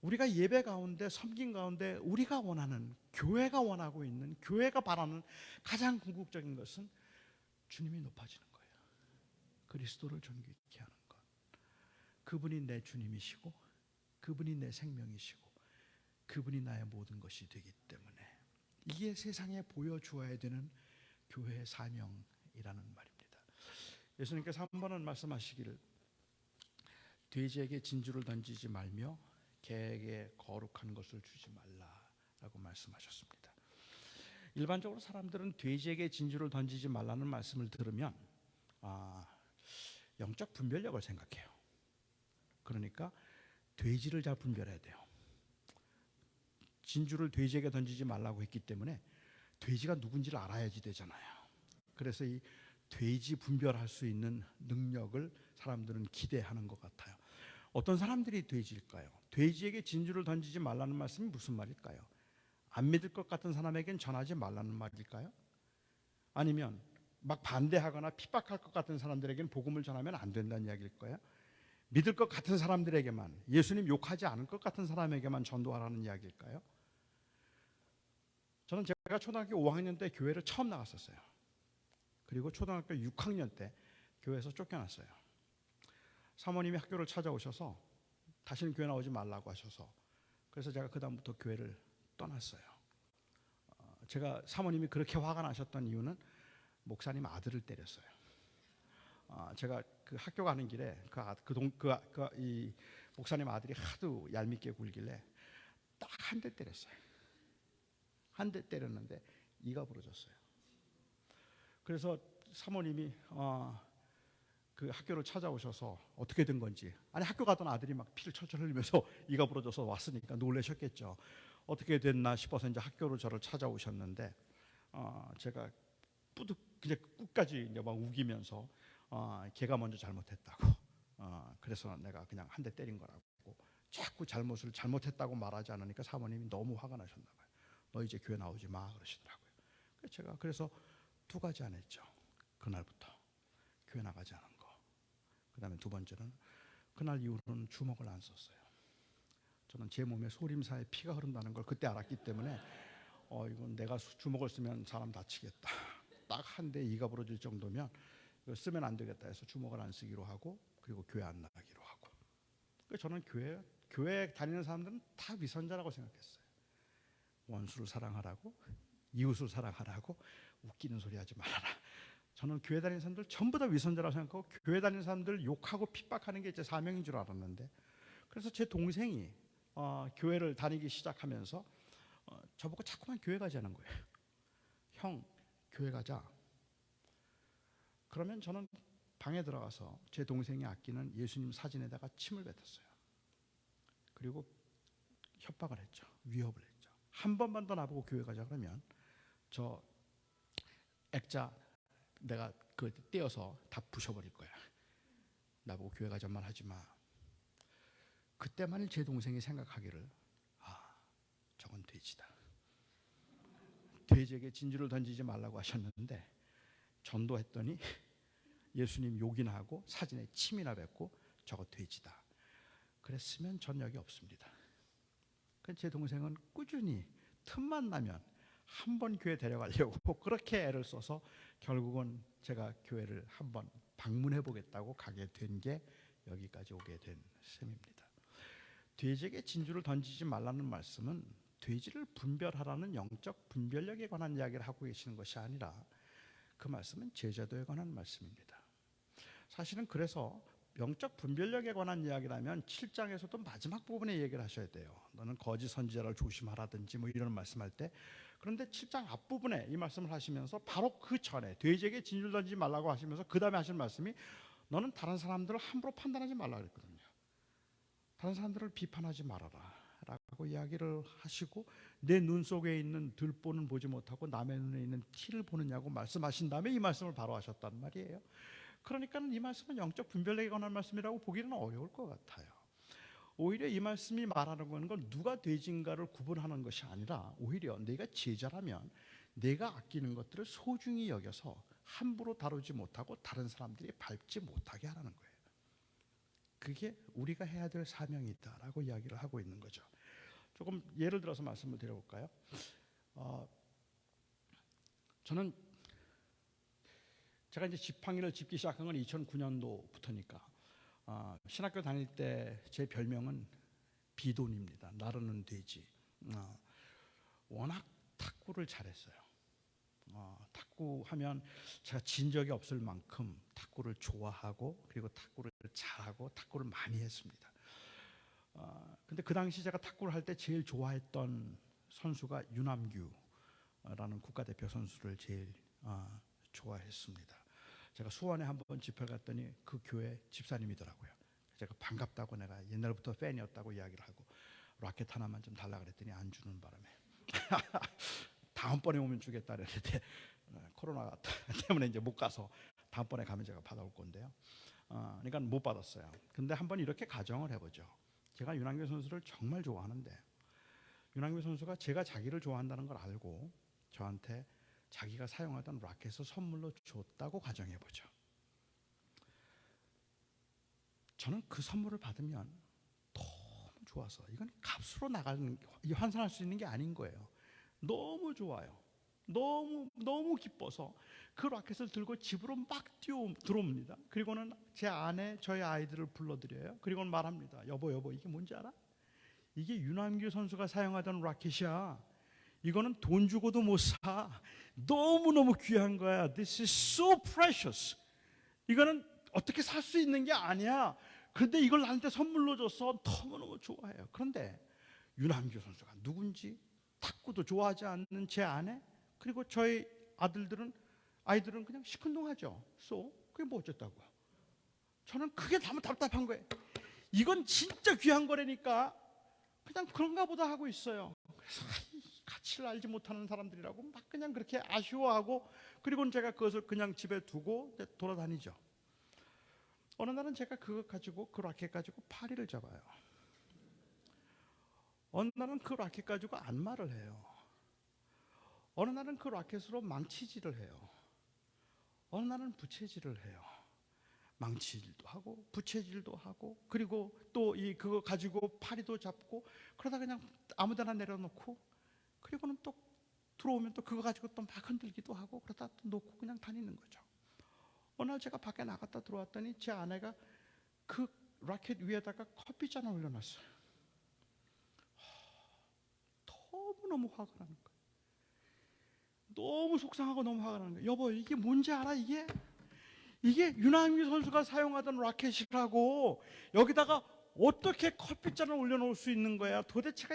우리가 예배 가운데, 섬김 가운데 우리가 원하는, 교회가 원하고 있는, 교회가 바라는 가장 궁극적인 것은 주님이 높아지는 거예요. 그리스도를 존귀케 하는 것. 그분이 내 주님이시고 그분이 내 생명이시고 그분이 나의 모든 것이 되기 때문에 이게 세상에 보여주어야 되는 교회의 사명이라는 말입니다. 예수님께서 한 번은 말씀하시기를 돼지에게 진주를 던지지 말며 개에게 거룩한 것을 주지 말라라고 말씀하셨습니다. 일반적으로 사람들은 돼지에게 진주를 던지지 말라는 말씀을 들으면 영적 분별력을 생각해요. 그러니까 돼지를 잘 분별해야 돼요. 진주를 돼지에게 던지지 말라고 했기 때문에 돼지가 누군지를 알아야지 되잖아요. 그래서 이 돼지 분별할 수 있는 능력을 사람들은 기대하는 것 같아요. 어떤 사람들이 돼지일까요? 돼지에게 진주를 던지지 말라는 말씀이 무슨 말일까요? 안 믿을 것 같은 사람에겐 전하지 말라는 말일까요? 아니면 막 반대하거나 핍박할 것 같은 사람들에게는 복음을 전하면 안 된다는 이야기일까요? 믿을 것 같은 사람들에게만, 예수님 욕하지 않을 것 같은 사람에게만 전도하라는 이야기일까요? 저는 제가 초등학교 5학년 때 교회를 처음 나갔었어요. 그리고 초등학교 6학년 때 교회에서 쫓겨났어요. 사모님이 학교를 찾아오셔서 다시는 교회 나오지 말라고 하셔서, 그래서 제가 그 다음부터 교회를 떠났어요. 제가 사모님이 그렇게 화가 나셨던 이유는 목사님 아들을 때렸어요. 제가 그 학교 가는 길에 이 목사님 아들이 하도 얄밉게 굴길래 딱 한 대 때렸어요. 한 대 때렸는데 이가 부러졌어요. 그래서 사모님이 그 학교를 찾아오셔서 어떻게 된 건지, 아니 학교 가던 아들이 막 피를 철철 흘리면서 이가 부러져서 왔으니까 놀라셨겠죠. 어떻게 됐나 싶어서 이제 학교로 저를 찾아오셨는데, 제가 뿌듯 그냥 끝까지 이제 막 우기면서 걔가 먼저 잘못했다고, 그래서 내가 그냥 한 대 때린 거라고, 자꾸 잘못을 잘못했다고 말하지 않으니까 사모님이 너무 화가 나셨나 봐요. 너 이제 교회 나오지 마 그러시더라고요. 제가 그래서 두 가지 안 했죠. 그날부터 교회 나가지 않은 거. 그다음에 두 번째는 그날 이후로는 주먹을 안 썼어요. 저는 제 몸에 소림사에 피가 흐른다는 걸 그때 알았기 때문에 이건 내가 주먹을 쓰면 사람 다치겠다. 딱 한 대 이가 부러질 정도면 이거 쓰면 안 되겠다 해서 주먹을 안 쓰기로 하고, 그리고 교회 안 나가기로 하고. 저는 교회 다니는 사람들은 다 위선자라고 생각했어요. 원수를 사랑하라고, 이웃을 사랑하라고, 웃기는 소리 하지 말아라. 저는 교회 다니는 사람들 전부 다 위선자라고 생각하고, 교회 다니는 사람들 욕하고 핍박하는 게 제 사명인 줄 알았는데, 그래서 제 동생이 교회를 다니기 시작하면서 저보고 자꾸만 교회 가자는 거예요. 형, 교회 가자. 그러면 저는 방에 들어가서 제 동생이 아끼는 예수님 사진에다가 침을 뱉었어요. 그리고 협박을 했죠. 위협을 했죠. 한 번만 더 나보고 교회 가자 그러면 저 액자 내가 그 떼어서 다 부셔버릴 거야. 나보고 교회 가자만 하지 마. 그때만일 제 동생이 생각하기를, 저건 돼지다. 돼지에게 진주를 던지지 말라고 하셨는데 전도했더니 예수님 욕이나 하고 사진에 침이나 뱉고 저거 돼지다. 그랬으면 전 여기 없습니다. 제 동생은 꾸준히 틈만 나면 한 번 교회 데려가려고 그렇게 애를 써서 결국은 제가 교회를 한번 방문해 보겠다고 가게 된 게 여기까지 오게 된 셈입니다. 돼지에게 진주를 던지지 말라는 말씀은 돼지를 분별하라는 영적 분별력에 관한 이야기를 하고 계시는 것이 아니라 그 말씀은 제자도에 관한 말씀입니다. 사실은 그래서 영적 분별력에 관한 이야기라면 7장에서도 마지막 부분에 얘기를 하셔야 돼요. 너는 거짓 선지자를 조심하라든지 뭐 이런 말씀할 때. 그런데 7장 앞부분에 이 말씀을 하시면서 바로 그 전에 돼지에게 진주를 던지지 말라고 하시면서 그 다음에 하신 말씀이 너는 다른 사람들을 함부로 판단하지 말라 그랬거든요. 다른 사람들을 비판하지 말아라 라고 이야기를 하시고, 내 눈 속에 있는 들보는 보지 못하고 남의 눈에 있는 티를 보느냐고 말씀하신 다음에 이 말씀을 바로 하셨단 말이에요. 그러니까 이 말씀은 영적 분별력에 관한 말씀이라고 보기는 어려울 것 같아요. 오히려 이 말씀이 말하는 건 누가 돼지인가를 구분하는 것이 아니라 오히려 내가 제자라면 내가 아끼는 것들을 소중히 여겨서 함부로 다루지 못하고 다른 사람들이 밟지 못하게 하라는 거예요. 그게 우리가 해야 될 사명이다라고 이야기를 하고 있는 거죠. 조금 예를 들어서 말씀을 드려볼까요? 저는 제가 이제 지팡이를 짚기 시작한 건 2009년도부터니까 신학교 다닐 때 제 별명은 비돈입니다. 나르는 돼지. 워낙 탁구를 잘했어요. 탁구하면 제가 진 적이 없을 만큼 탁구를 좋아하고, 그리고 탁구를 잘하고 탁구를 많이 했습니다. 근데 그 당시 제가 탁구를 할 때 제일 좋아했던 선수가 유남규라는 국가대표 선수를 제일 좋아했습니다. 제가 수원에 한번 집회를 갔더니 그 교회 집사님이더라고요. 제가 반갑다고, 내가 옛날부터 팬이었다고 이야기를 하고 라켓 하나만 좀 달라 그랬더니 안 주는 바람에 다음번에 오면 주겠다 그랬는데 코로나 때문에 이제 못 가서 다음번에 가면 제가 받아올 건데요. 그러니까 못 받았어요. 근데 한번 이렇게 가정을 해보죠. 제가 윤한규 선수를 정말 좋아하는데 윤한규 선수가 제가 자기를 좋아한다는 걸 알고 저한테 자기가 사용하던 라켓을 선물로 줬다고 가정해보죠. 저는 그 선물을 받으면 너무 좋아서 이건 값으로 나가는 환산할 수 있는 게 아닌 거예요. 너무 좋아요. 너무 기뻐서 그 라켓을 들고 집으로 막 들어옵니다. 그리고는 제 아내 저희 아이들을 불러드려요. 그리고는 말합니다. 여보 이게 뭔지 알아? 이게 윤한규 선수가 사용하던 라켓이야. 이거는 돈 주고도 못 사. 너무너무 귀한 거야. This is so precious. 이거는 어떻게 살 수 있는 게 아니야. 그런데 이걸 나한테 선물로 줬어. 너무너무 좋아해요. 그런데 윤한규 선수가 누군지 탁구도 좋아하지 않는 제 아내, 그리고 저희 아이들은 그냥 시큰둥하죠. 그게 뭐 어쨌다고. 저는 그게 너무 답답한 거예요. 이건 진짜 귀한 거라니까 그냥 그런가 보다 하고 있어요. 그래서 가치를 알지 못하는 사람들이라고 막 그냥 그렇게 아쉬워하고, 그리고는 제가 그것을 그냥 집에 두고 돌아다니죠. 어느 날은 제가 그 라켓 가지고 파리를 잡아요. 어느 날은 그 라켓 가지고 안마를 해요. 어느 날은 그 라켓으로 망치질을 해요. 어느 날은 부채질을 해요. 망치질도 하고 부채질도 하고, 그리고 또 그거 가지고 파리도 잡고, 그러다 그냥 아무데나 내려놓고, 그리고는 또 들어오면 또 그거 가지고 또 막 흔들기도 하고, 그러다 또 놓고 그냥 다니는 거죠. 어느 날 제가 밖에 나갔다 들어왔더니 제 아내가 그 라켓 위에다가 커피잔을 올려놨어요. 너무너무 화가 나는 거예요. 너무 속상하고 너무 화가 나는 거예요. 여보, 이게 뭔지 알아? 이게 윤하미 선수가 사용하던 라켓이라고. 여기다가 어떻게 커피잔을 올려놓을 수 있는 거야? 도대체가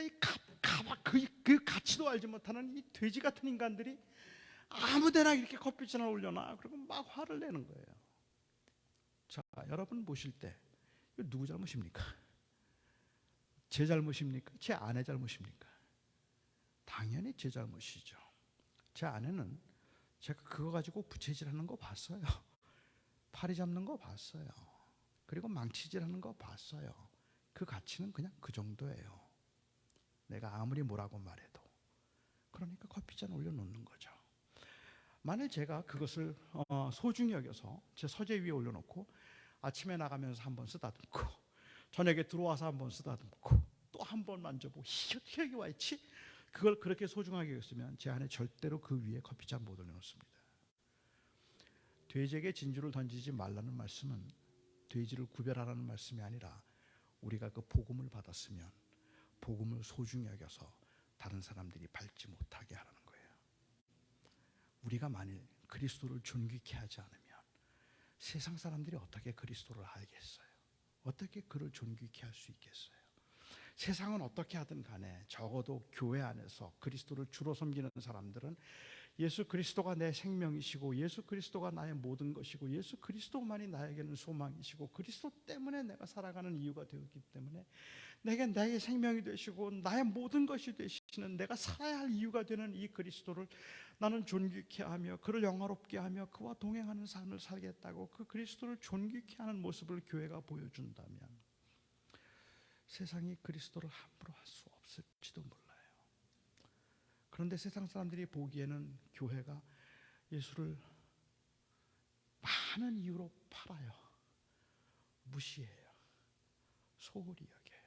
그 가치도 알지 못하는 이 돼지 같은 인간들이 아무데나 이렇게 커피잔을 올려놔. 그리고 막 화를 내는 거예요. 자, 여러분 보실 때 이거 누구 잘못입니까? 제 잘못입니까? 제 아내 잘못입니까? 당연히 제 잘못이죠. 제 아내는 제가 그거 가지고 부채질하는 거 봤어요. 파리 잡는 거 봤어요. 그리고 망치질하는 거 봤어요. 그 가치는 그냥 그 정도예요. 내가 아무리 뭐라고 말해도. 그러니까 커피잔 올려놓는 거죠. 만일 제가 그것을 소중히 여겨서 제 서재 위에 올려놓고 아침에 나가면서 한번 쓰다듬고, 저녁에 들어와서 한번 쓰다듬고, 또 한 번 만져보고, 이게 여기 와 있지? 그걸 그렇게 소중하게 여겼으면 제 안에 절대로 그 위에 커피잔 못 올려놓습니다. 돼지에게 진주를 던지지 말라는 말씀은 돼지를 구별하라는 말씀이 아니라, 우리가 그 복음을 받았으면 복음을 소중히 여겨서 다른 사람들이 밟지 못하게 하라는 거예요. 우리가 만일 그리스도를 존귀케 하지 않으면 세상 사람들이 어떻게 그리스도를 알겠어요? 어떻게 그를 존귀케 할 수 있겠어요? 세상은 어떻게 하든 간에 적어도 교회 안에서 그리스도를 주로 섬기는 사람들은 예수 그리스도가 내 생명이시고, 예수 그리스도가 나의 모든 것이고, 예수 그리스도만이 나에게는 소망이시고, 그리스도 때문에 내가 살아가는 이유가 되었기 때문에 내게 나의 생명이 되시고 나의 모든 것이 되시는, 내가 살아야 할 이유가 되는 이 그리스도를 나는 존귀케 하며 그를 영화롭게 하며 그와 동행하는 삶을 살겠다고, 그 그리스도를 존귀케 하는 모습을 교회가 보여준다면 세상이 그리스도를 함부로 할 수 없을지도 몰라요. 그런데 세상 사람들이 보기에는 교회가 예수를 많은 이유로 팔아요. 무시해요. 소홀히 여겨요.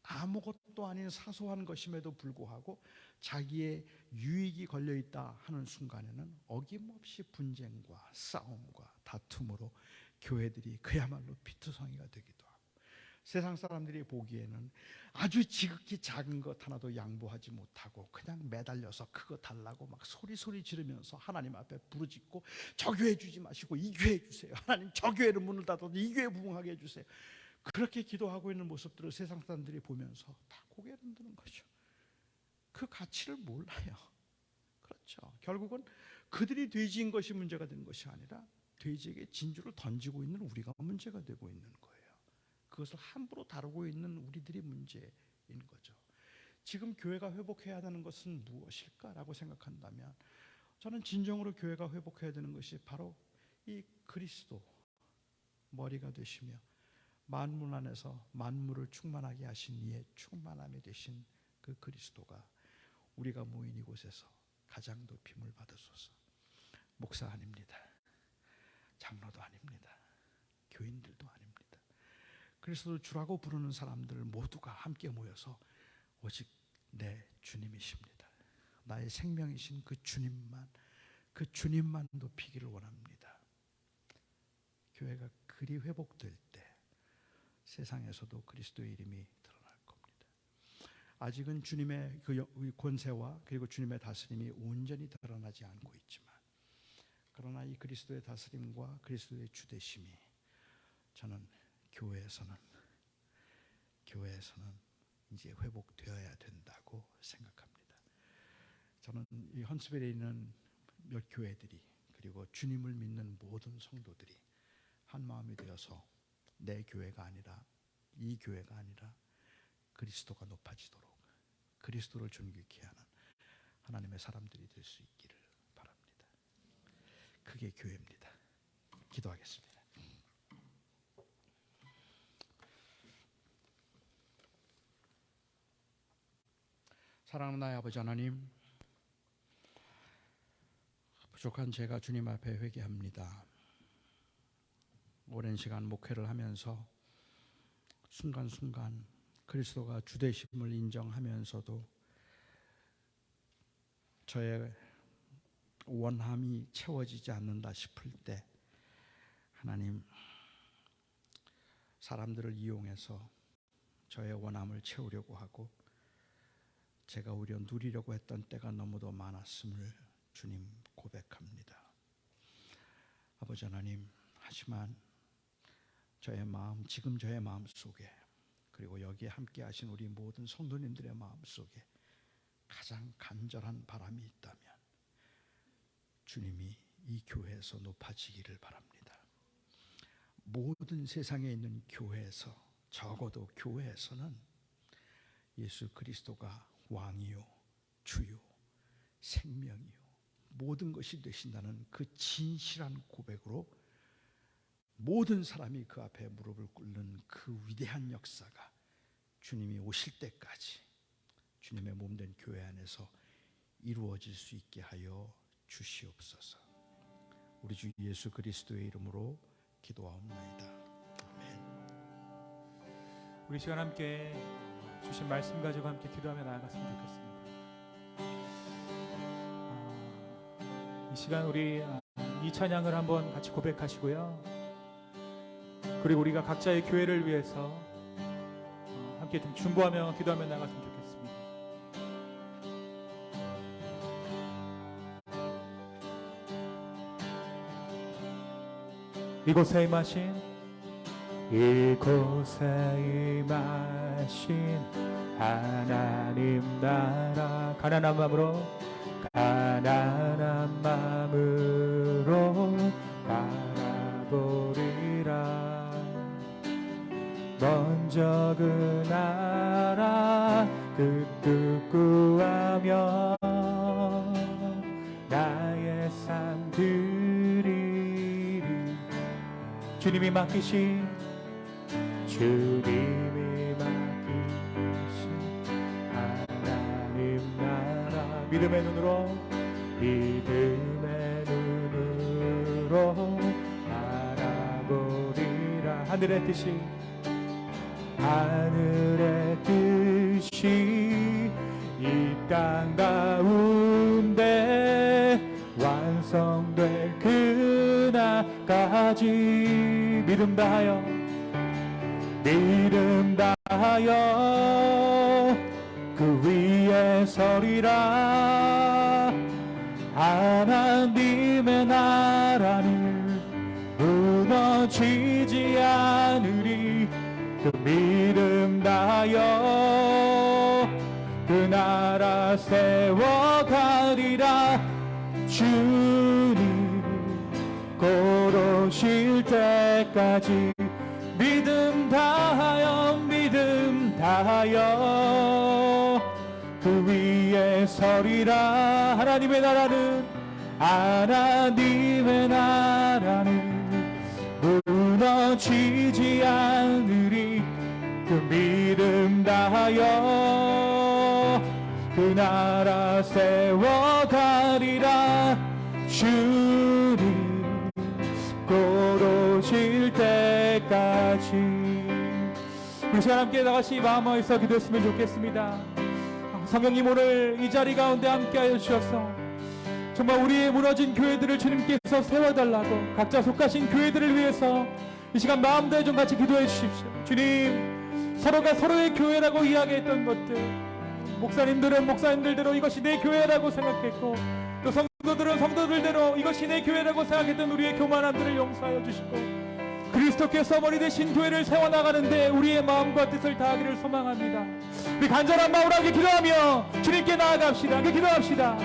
아무것도 아닌 사소한 것임에도 불구하고 자기의 유익이 걸려있다 하는 순간에는 어김없이 분쟁과 싸움과 다툼으로 교회들이 그야말로 피투성이가 되기도 하고, 세상 사람들이 보기에는 아주 지극히 작은 것 하나도 양보하지 못하고 그냥 매달려서 그거 달라고 막 소리 지르면서 하나님 앞에 부르짖고, 저 교회 주지 마시고 이 교회 주세요. 하나님, 저 교회를 문을 닫아도 이 교회 부흥하게 해주세요. 그렇게 기도하고 있는 모습들을 세상 사람들이 보면서 다 고개를 흔드는 거죠. 그 가치를 몰라요. 그렇죠. 결국은 그들이 돼지인 것이 문제가 되는 것이 아니라 돼지에게 진주를 던지고 있는 우리가 문제가 되고 있는 거예요. 그것을 함부로 다루고 있는 우리들이 문제인 거죠. 지금 교회가 회복해야 하는 것은 무엇일까라고 생각한다면, 저는 진정으로 교회가 회복해야 되는 것이 바로 이 그리스도 머리가 되시며 만물 안에서 만물을 충만하게 하신 이의 충만함이 되신 그 그리스도가 우리가 모인 이곳에서 가장 높임을 받으소서. 목사 아닙니다. 장로도 아닙니다. 교인들도 아닙니다. 그리스도를 주라고 부르는 사람들 모두가 함께 모여서 오직 내 주님이십니다, 나의 생명이신 그 주님만 높이기를 원합니다. 교회가 그리 회복될 때 세상에서도 그리스도의 이름이 드러날 겁니다. 아직은 주님의 그 권세와 그리고 주님의 다스림이 온전히 드러나지 않고 있지만, 그러나 이 그리스도의 다스림과 그리스도의 주되심이 저는 교회에서는 이제 회복되어야 된다고 생각합니다. 저는 이 헌스벨에 있는 몇 교회들이, 그리고 주님을 믿는 모든 성도들이 한 마음이 되어서 내 교회가 아니라, 이 교회가 아니라 그리스도가 높아지도록 그리스도를 존귀케 하는 하나님의 사람들이 될 수 있기를 바랍니다. 그게 교회입니다. 기도하겠습니다. 사랑하는 나의 아버지 하나님, 부족한 제가 주님 앞에 회개합니다. 오랜 시간 목회를 하면서 순간순간 그리스도가 주되심을 인정하면서도 저의 원함이 채워지지 않는다 싶을 때 하나님, 사람들을 이용해서 저의 원함을 채우려고 하고 제가 오히려 누리려고 했던 때가 너무도 많았음을 주님 고백합니다. 아버지 하나님, 하지만 저의 마음, 지금 저의 마음 속에, 그리고 여기에 함께 하신 우리 모든 성도님들의 마음 속에 가장 간절한 바람이 있다면 주님이 이 교회에서 높아지기를 바랍니다. 모든 세상에 있는 교회에서, 적어도 교회에서는 예수 그리스도가 왕이요 주요 생명이요 모든 것이 되신다는 그 진실한 고백으로 모든 사람이 그 앞에 무릎을 꿇는 그 위대한 역사가 주님이 오실 때까지 주님의 몸된 교회 안에서 이루어질 수 있게 하여 주시옵소서. 우리 주 예수 그리스도의 이름으로 기도하옵나이다. 아멘. 우리 시간 함께 주신 말씀 가지고 함께 기도하며 나아갔으면 좋겠습니다. 이 시간 우리 이 찬양을 한번 같이 고백하시고요. 그리고 우리가 각자의 교회를 위해서 함께 좀 중보하며 기도하며 나아갔으면 좋겠습니다. 이곳에 임하신 하나님 나라, 가난한 마음으로 바라보리라. 먼저 그 나라 그 뜻 구하며 나의 삶 드리리. 주님이 맡기신 하나님 나라, 믿음의 눈으로 바라보리라. 하늘의 뜻이 이 땅 가운데 완성될 그날까지 믿음 다하여 그 위에 서리라. 하나님의 나라는 무너지지 않으리. 그 믿음 다하여 그 나라 세워가리라. 주님 곧 오실 때까지 믿음 다하여 그 위에 서리라. 하나님의 나라는 무너지지 않으리. 그 믿음 다하여 그 나라 세워가리라. 주님 곧 오실 때까지. 우리 시간 함께 다같이 마음 모아서 기도했으면 좋겠습니다. 성령님, 오늘 이 자리 가운데 함께하여 주셔서 정말 우리의 무너진 교회들을 주님께서 세워달라고, 각자 속하신 교회들을 위해서 이 시간 마음 다해 좀 같이 기도해 주십시오. 주님, 서로가 서로의 교회라고 이야기했던 것들, 목사님들은 목사님들대로 이것이 내 교회라고 생각했고, 또 성도들은 성도들대로 이것이 내 교회라고 생각했던 우리의 교만함들을 용서하여 주시고, 그리스도께서 머리 되신 교회를 세워나가는데 우리의 마음과 뜻을 다하기를 소망합니다. 우리 간절한 마음으로 함께 기도하며 주님께 나아갑시다. 함께 기도합시다.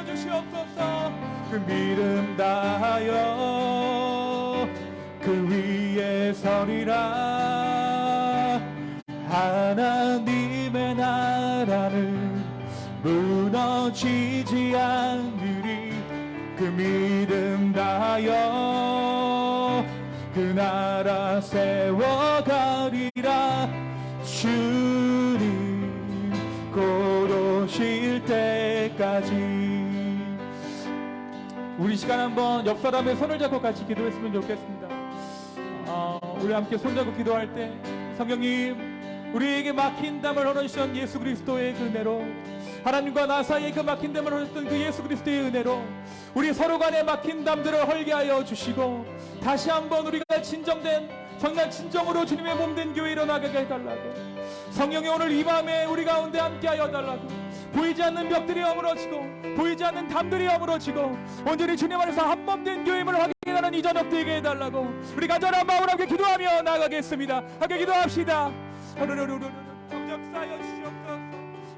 주시옵소서. 그 믿음 다하여 그 위에 서리라. 하나님의 나라는 무너지지 않으리. 그 믿음 다하여 그 나라 세워가리라. 주님 곧 오실 때까지. 우리 시간 한번 옆 사람의 손을 잡고 같이 기도했으면 좋겠습니다. 우리 함께 손잡고 기도할 때, 성령님, 우리에게 막힌 담을 허러주신 예수 그리스도의 그 은혜로, 하나님과 나 사이에 그 막힌 담을 허러주셨던 그 예수 그리스도의 은혜로 우리 서로 간에 막힌 담들을 헐게 하여 주시고, 다시 한번 우리가 진정된, 정말 진정으로 주님의 몸된 교회 일어나게 해달라고, 성령이 오늘 이 밤에 우리 가운데 함께하여 달라고, 보이지 않는 벽들이 어무러지고 보이지 않는 담들이 어무러지고 온전히 주님 안에서 한몸된 교회임을 확인하는 이 저녁 되게 해달라고, 우리 간절한 마음으로 함께 기도하며 나아가겠습니다. 함께 기도합시다. 역사하여 주시옵소서.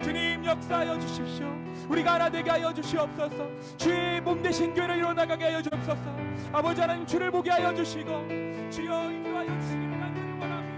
주님 역사하여 주십시오. 우리가 하나 되게 하여 주시옵소서. 주의 몸 되신 교회를 이뤄나가게 하여 주옵소서. 아버지 하나님, 주를 보게 하여 주시고 주여 인도하여 주시기를 간절히 원합니다.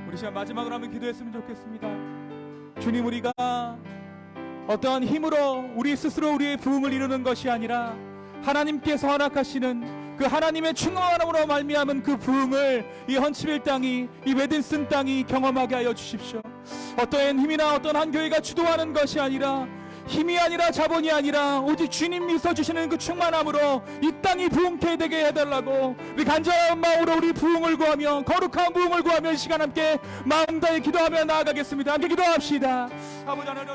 우리 시간 마지막으로 한번 기도했으면 좋겠습니다. 주님, 우리가 어떠한 힘으로 우리 스스로 우리의 부흥을 이루는 것이 아니라 하나님께서 허락하시는 그 하나님의 충만함으로 말미암은 그 부흥을 이 헌치빌 땅이, 이 웨든슨 땅이 경험하게 하여 주십시오. 어떠한 힘이나 어떤 한 교회가 주도하는 것이 아니라, 힘이 아니라 자본이 아니라 오직 주님이 써주시는 그 충만함으로 이 땅이 부흥케 되게 해달라고, 우리 간절한 마음으로 우리 부흥을 구하며, 거룩한 부흥을 구하며 이 시간 함께 마음 다해 기도하며 나아가겠습니다. 함께 기도합시다. 아버지 하나님,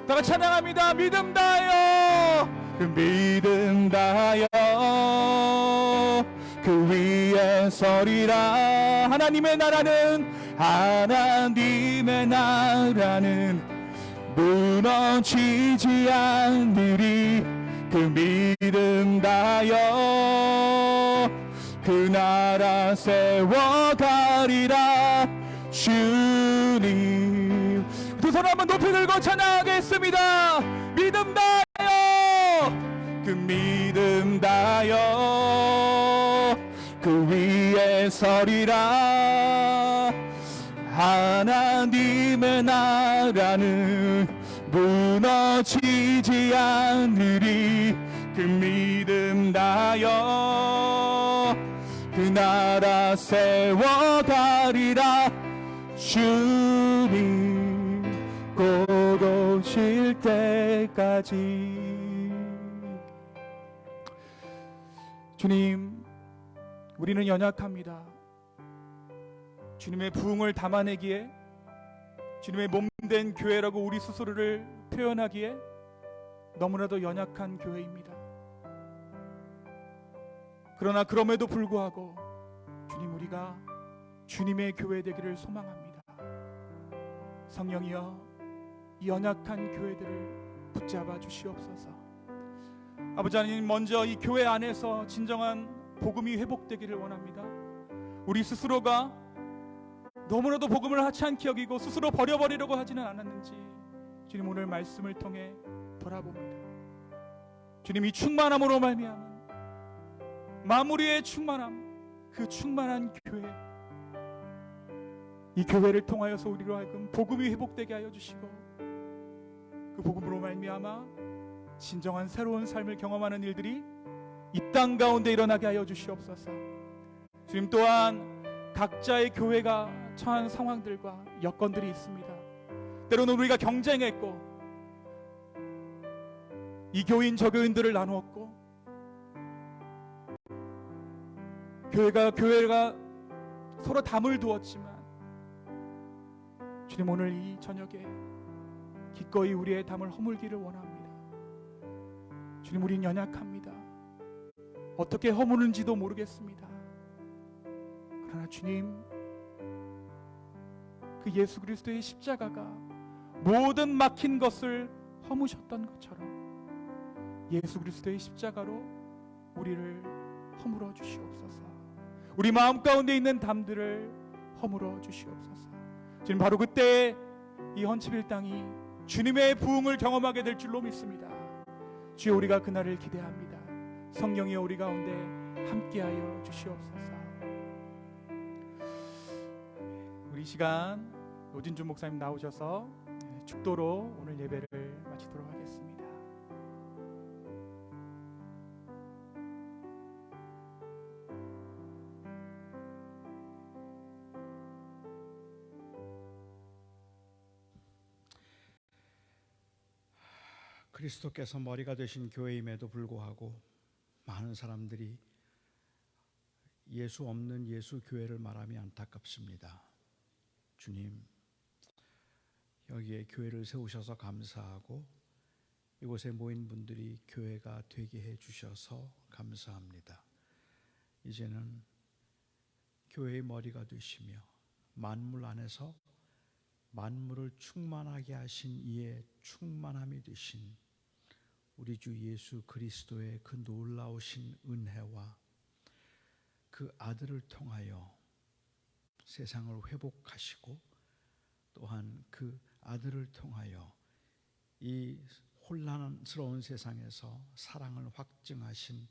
다 같이 찬양합니다. 믿음 다하여 그 믿음 다하여 그 위에 서리라. 하나님의 나라는 무너지지 않으리. 그 믿음 다하여 그 나라 세워가리라. 주님, 두 손 한번 높이 들고 찬양하겠습니다. 믿음 다하여 그 믿음 다하여 그 위에 서리라. 하나님의 나라는 무너지지 않으리. 그 믿음 다하여 그 나라 세워가리라. 주님 곧 오실 때까지. 주님, 우리는 연약합니다. 주님의 부흥을 담아내기에, 주님의 몸된 교회라고 우리 스스로를 표현하기에 너무나도 연약한 교회입니다. 그러나 그럼에도 불구하고 주님, 우리가 주님의 교회 되기를 소망합니다. 성령이여, 이 연약한 교회들을 붙잡아 주시옵소서. 아버지 하나님, 먼저 이 교회 안에서 진정한 복음이 회복되기를 원합니다. 우리 스스로가 너무나도 복음을 하찮게 여기고 스스로 버려버리려고 하지는 않았는지 주님, 오늘 말씀을 통해 돌아봅니다. 주님, 이 충만함으로 말미암은 마무리의 충만함, 그 충만한 교회, 이 교회를 통하여서 우리로 하여금 복음이 회복되게 하여 주시고, 그 복음으로 말미암아 진정한 새로운 삶을 경험하는 일들이 이 땅 가운데 일어나게 하여 주시옵소서. 주님, 또한 각자의 교회가 처한 상황들과 여건들이 있습니다. 때로는 우리가 경쟁했고, 이 교인 저 교인들을 나누었고, 교회가 서로 담을 두었지만, 주님, 오늘 이 저녁에 기꺼이 우리의 담을 허물기를 원합니다. 주님, 우린 연약합니다. 어떻게 허무는지도 모르겠습니다. 그러나 주님, 그 예수 그리스도의 십자가가 모든 막힌 것을 허무셨던 것처럼 예수 그리스도의 십자가로 우리를 허물어 주시옵소서. 우리 마음 가운데 있는 담들을 허물어 주시옵소서. 주님, 바로 그때 이 헌치빌 땅이 주님의 부흥을 경험하게 될 줄로 믿습니다. 주여, 우리가 그날을 기대합니다. 성령이여, 우리 가운데 함께하여 주시옵소서. 우리 시간 노진주 목사님 나오셔서 축도로 오늘 예배를 마치도록 하겠습니다. 그리스도께서 머리가 되신 교회임에도 불구하고 많은 사람들이 예수 없는 예수 교회를 말함이 안타깝습니다. 주님, 여기에 교회를 세우셔서 감사하고 이곳에 모인 분들이 교회가 되게 해 주셔서 감사합니다. 이제는 교회의 머리가 되시며 만물 안에서 만물을 충만하게 하신 이의 충만함이 되신 우리 주 예수 그리스도의 그 놀라우신 은혜와 그 아들을 통하여 세상을 회복하시고, 또한 그 아들을 통하여 이 혼란스러운 세상에서 사랑을 확증하신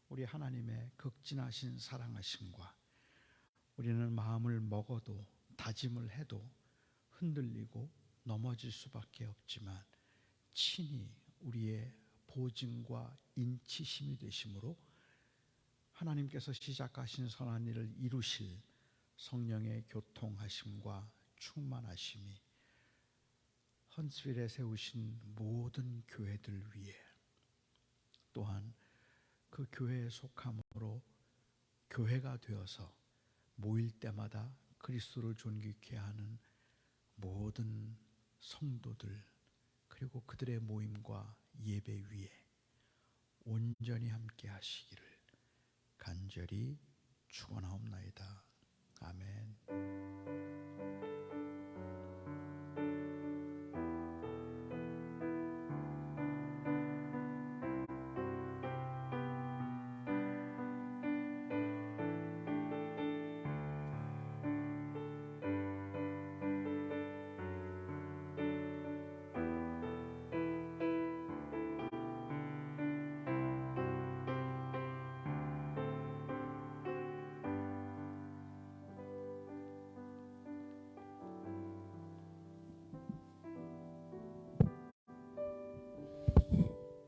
우리 하나님의 극진하신 사랑하심과, 우리는 마음을 먹어도 다짐을 해도 흔들리고 넘어질 수밖에 없지만 친히 우리의 보증과 인치심이 되심으로 하나님께서 시작하신 선한 일을 이루실 성령의 교통하심과 충만하심이 헌스빌에 세우신 모든 교회들 위에, 또한 그 교회에 속함으로 교회가 되어서 모일 때마다 그리스도를 존귀케 하는 모든 성도들, 그리고 그들의 모임과 예배 위에 온전히 함께 하시기를 간절히 축원하옵나이다. 아멘.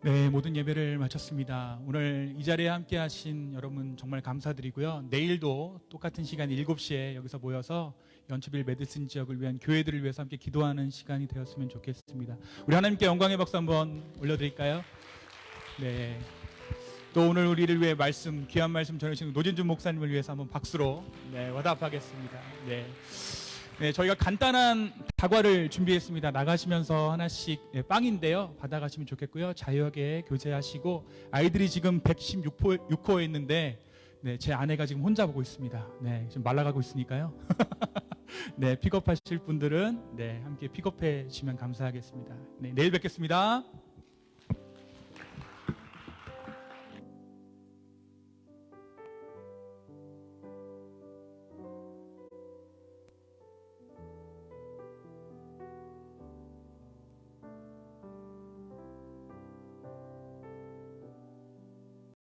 네, 모든 예배를 마쳤습니다. 오늘 이 자리에 함께 하신 여러분 정말 감사드리고요. 내일도 똑같은 시간 7시에 여기서 모여서 연초빌 메디슨 지역을 위한 교회들을 위해서 함께 기도하는 시간이 되었으면 좋겠습니다. 우리 하나님께 영광의 박수 한번 올려드릴까요? 네. 또 오늘 우리를 위해 말씀, 귀한 말씀 전해주신 노진준 목사님을 위해서 한번 박수로 화답하겠습니다. 네, 저희가 간단한 다과를 준비했습니다. 나가시면서 하나씩 빵인데요. 받아가시면 좋겠고요. 자유하게 교제하시고, 아이들이 지금 116호에 있는데 제 아내가 지금 혼자 보고 있습니다. 지금 말라가고 있으니까요. 픽업하실 분들은 함께 픽업해 주시면 감사하겠습니다. 내일 뵙겠습니다.